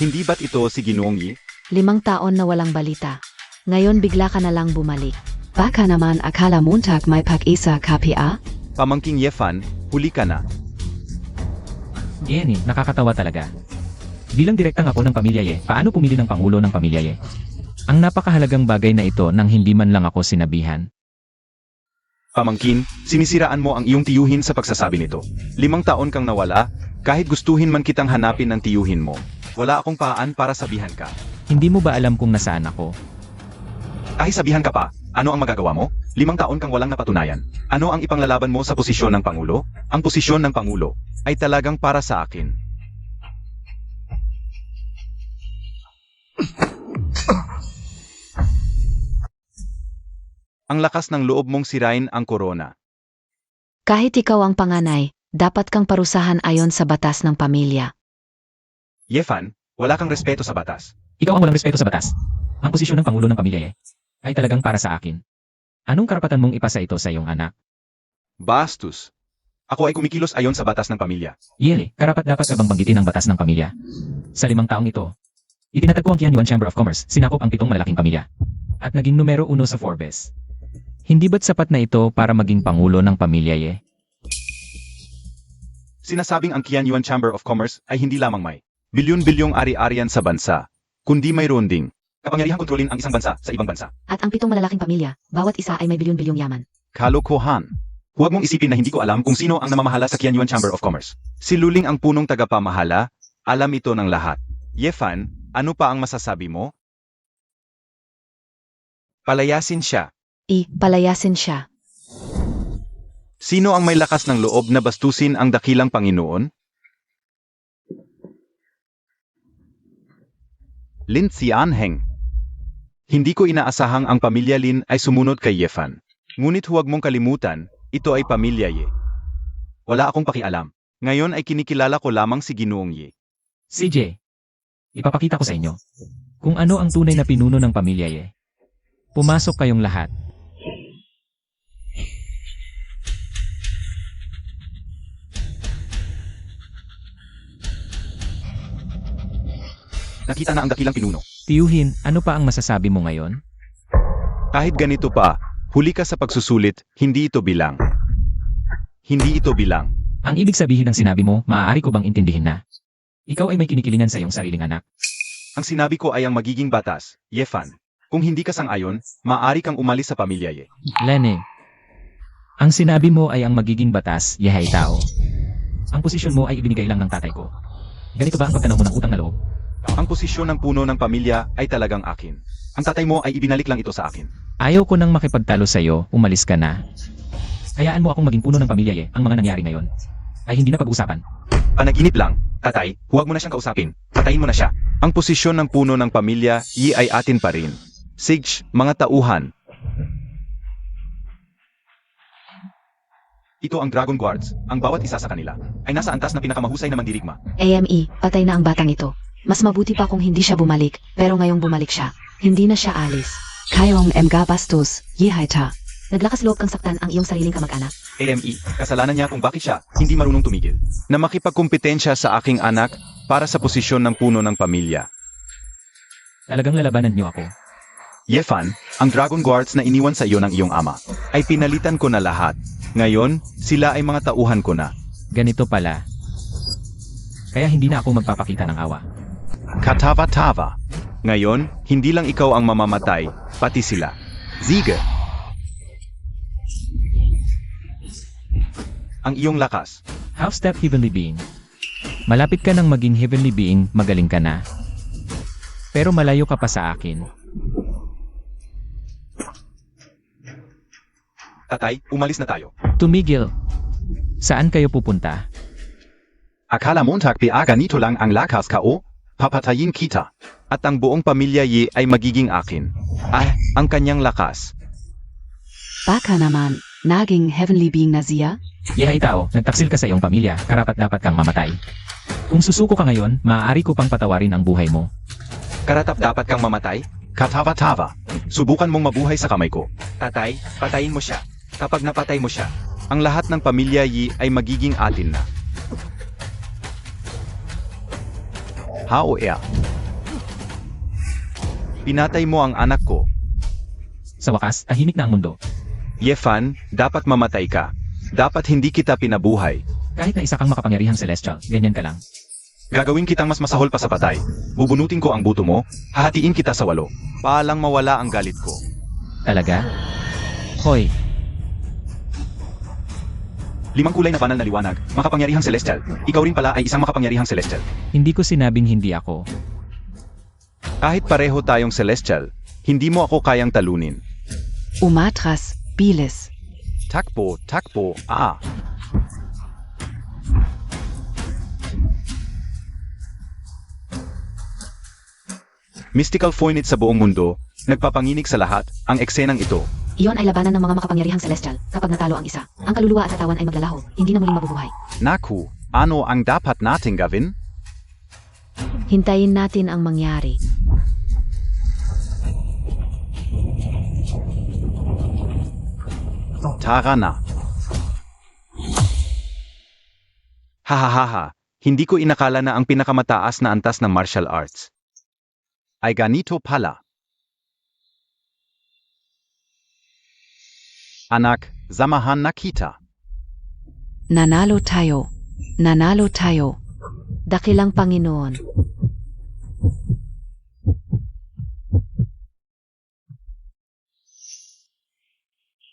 Hindi ba't ito si Ginoong Yi? 5 taon na walang balita. Ngayon bigla ka na lang bumalik. Baka naman akala Montag may pag-isa KPA? Pamangking Yefan, huli ka na. Yan nakakatawa talaga. Bilang direktang ako ng pamilya Ye, paano pumili ng pangulo ng pamilya Ye? Ang napakahalagang bagay na ito nang hindi man lang ako sinabihan. Pamangkin, sinisiraan mo ang iyong tiyuhin sa pagsasabi nito. 5 taon kang nawala, kahit gustuhin man kitang hanapin ng tiyuhin mo. Wala akong paan para sabihan ka. Hindi mo ba alam kung nasaan ako? Kahit sabihan ka pa, ano ang magagawa mo? 5 taon kang walang napatunayan. Ano ang ipanglalaban mo sa posisyon ng Pangulo? Ang posisyon ng Pangulo ay talagang para sa akin. Ang lakas ng loob mong sirain ang korona. Kahit ikaw ang panganay, dapat kang parusahan ayon sa batas ng pamilya. Yefan, wala kang respeto sa batas. Ikaw ang walang respeto sa batas. Ang posisyon ng pangulo ng pamilya Ye ay talagang para sa akin. Anong karapatan mong ipasa ito sa iyong anak? Bastos. Ako ay kumikilos ayon sa batas ng pamilya. Yeli, karapat-dapat ka bang banggitin ang batas ng pamilya? Sa 5 taong ito, itinatagpo ang Qianyuan Chamber of Commerce, sinakop ang 7 malalaking pamilya. At naging numero 1 sa Forbes. Hindi ba't sapat na ito para maging pangulo ng pamilya Ye? Sinasabing ang Qianyuan Chamber of Commerce ay hindi lamang may bilyon-bilyong ari-arian sa bansa, kundi mayroon ding Kapangyarihang kontrolin ang isang bansa sa ibang bansa. At ang 7 malalaking pamilya, bawat isa ay may bilyon-bilyong yaman. Kalokohan. Huwag mong isipin na hindi ko alam kung sino ang namamahala sa Qianyuan Chamber of Commerce. Si Luling ang punong tagapamahala, alam ito ng lahat. Yefan, ano pa ang masasabi mo? Palayasin siya. Palayasin siya. Sino ang may lakas ng loob na bastusin ang dakilang Panginoon? Lin Xianheng. Hindi ko inaasahang ang pamilya Lin ay sumunod kay Yefan. Ngunit huwag mong kalimutan, ito ay pamilya Ye. Wala akong pakialam. Ngayon ay kinikilala ko lamang si Ginoong Ye. CJ, ipapakita ko sa inyo kung ano ang tunay na pinuno ng pamilya Ye. Pumasok kayong lahat. Nakita na ang dakilang pinuno. Tiyuhin, ano pa ang masasabi mo ngayon? Kahit ganito pa, huli ka sa pagsusulit, hindi ito bilang. Hindi ito bilang. Ang ibig sabihin ng sinabi mo, maaari ko bang intindihin na ikaw ay may kinikilingan sa iyong sariling anak? Ang sinabi ko ay ang magiging batas, Yefan. Kung hindi ka sang-ayon, maaari kang umalis sa pamilya Ye. Lene, ang sinabi mo ay ang magiging batas, Yehay Tao. Ang posisyon mo ay ibinigay lang ng tatay ko. Ganito ba ang pagtanaw mo ng utang na loob? Ang posisyon ng puno ng pamilya ay talagang akin. Ang tatay mo ay ibinalik lang ito sa akin. Ayaw ko nang makipagtalo sa iyo, umalis ka na. Hayaan mo akong maging puno ng pamilya Ye, ang mga nangyari ngayon ay hindi na pag-usapan. Panaginip lang, tatay, huwag mo na siyang kausapin. Patayin mo na siya. Ang posisyon ng puno ng pamilya, Yi ay atin pa rin. Sige, mga tauhan. Ito ang Dragon Guards. Ang bawat isa sa kanila ay nasa antas na pinakamahusay na mandirigma. AME, patay na ang batang ito. Mas mabuti pa kung hindi siya bumalik, pero ngayong bumalik siya, hindi na siya alis. Kayong mga bastos, Yehaita. Naglakas loob kang saktan ang iyong sariling kamag-anak. AME, kasalanan niya kung bakit siya hindi marunong tumigil. Na makipagkumpetensya sa aking anak para sa posisyon ng puno ng pamilya. Talagang lalabanan niyo ako. Yefan, ang Dragon Guards na iniwan sa iyo ng iyong ama, ay pinalitan ko na lahat. Ngayon, sila ay mga tauhan ko na. Ganito pala. Kaya hindi na ako magpapakita ng awa. Katava-tava. Ngayon, hindi lang ikaw ang mamamatay, pati sila. Ziege. Ang iyong lakas. Half step heavenly being. Malapit ka nang maging heavenly being, magaling ka na. Pero malayo ka pa sa akin. Tatay, umalis na tayo. Tumigil. Saan kayo pupunta? Akala montag ganito lang ang lakas ko? Papatayin kita. At ang buong pamilya Ye ay magiging akin. Ang kanyang lakas. Baka naman, naging heavenly being na siya? Yehay Tao, nagtaksil ka sa iyong pamilya, karapat dapat kang mamatay. Kung susuko ka ngayon, maaari ko pang patawarin ang buhay mo. Karatap dapat kang mamatay? Katava-tava. Subukan mong mabuhay sa kamay ko. Tatay, patayin mo siya. Kapag napatay mo siya, ang lahat ng pamilya Yi ay magiging atin na. Hao ea. Pinatay mo ang anak ko. Sa wakas, tahimik na ang mundo. Yefan, dapat mamatay ka. Dapat hindi kita pinabuhay. Kahit na isa kang makapangyarihang celestial, ganyan ka lang. Gagawin kitang mas masahol pa sa patay. Bubunutin ko ang buto mo, hahatiin kita sa 8. Paalang mawala ang galit ko. Talaga? Hoy, 5 kulay na banal na liwanag, makapangyarihang celestial. Ikaw rin pala ay isang makapangyarihang celestial. hindi ko sinabing hindi ako. Kahit pareho tayong celestial, hindi mo ako kayang talunin. Umatras, bilis. Takbo, takbo, Mystical Foinit sa buong mundo, nagpapanginig sa lahat, ang eksenang ito. Iyon ay labanan ng mga makapangyarihang celestial. Kapag natalo ang isa, ang kaluluwa at katawan ay maglalaho, hindi na muling mabubuhay. Naku, ano ang dapat nating gawin? Hintayin natin ang mangyari. Tara na. Hahaha, hindi ko inakala na ang pinakamataas na antas ng martial arts ay ganito pala. Anak, samahan na kita. Nanalo tayo. Nanalo tayo. Dakilang Panginoon.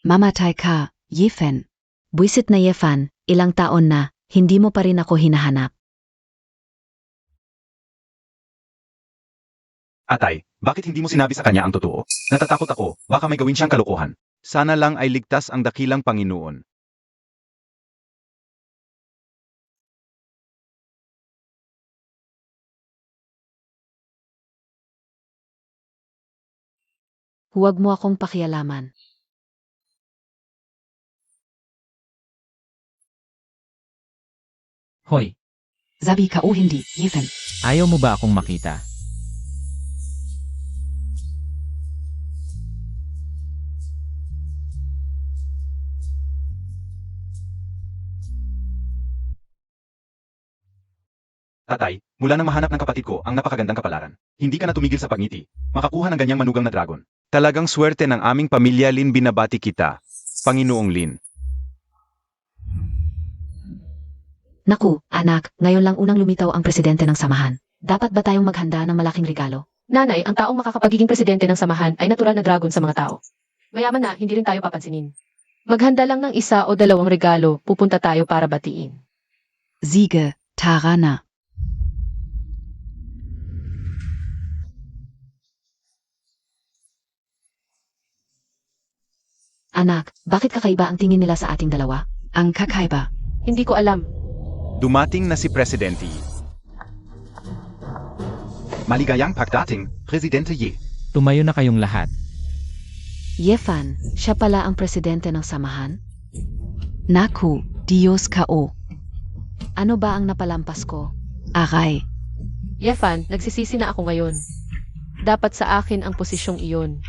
Mamatay ka, Yefen. Buisit na Yefan, ilang taon na, hindi mo pa rin ako hinahanap. Atay, bakit hindi mo sinabi sa kanya ang totoo? Natatakot ako, baka may gawin siyang kalokohan. Sana lang ay ligtas ang dakilang Panginoon. Huwag mo akong pakialaman. Hoy, Sabi ka o hindi, Yefen. ayaw mo ba akong makita? Tatay, mula nang mahanap ng kapatid ko ang napakagandang kapalaran, hindi ka na tumigil sa pagngiti. Makakuha ng ganyang manugang na dragon. Talagang swerte ng aming pamilya, Lin, binabati kita. Panginoong Lin. Naku, anak, ngayon lang unang lumitaw ang presidente ng samahan. Dapat ba tayong maghanda ng malaking regalo? Nanay, ang taong makakapagiging presidente ng samahan ay natural na dragon sa mga tao. Mayaman na, hindi rin tayo papansinin. Maghanda lang ng 1 o 2 regalo, pupunta tayo para batiin. Siege, Tarana. Anak, bakit kakaiba ang tingin nila sa ating dalawa? Ang kakaiba. Hindi ko alam. Dumating na si Presidente. Maligayang pagdating, Presidente Yi. Tumayo na kayong lahat. Yefan, siya pala ang presidente ng samahan? Naku, Dios kao. Ano ba ang napalampas ko? Aray. Yefan, nagsisisi na ako ngayon. Dapat sa akin ang posisyong iyon.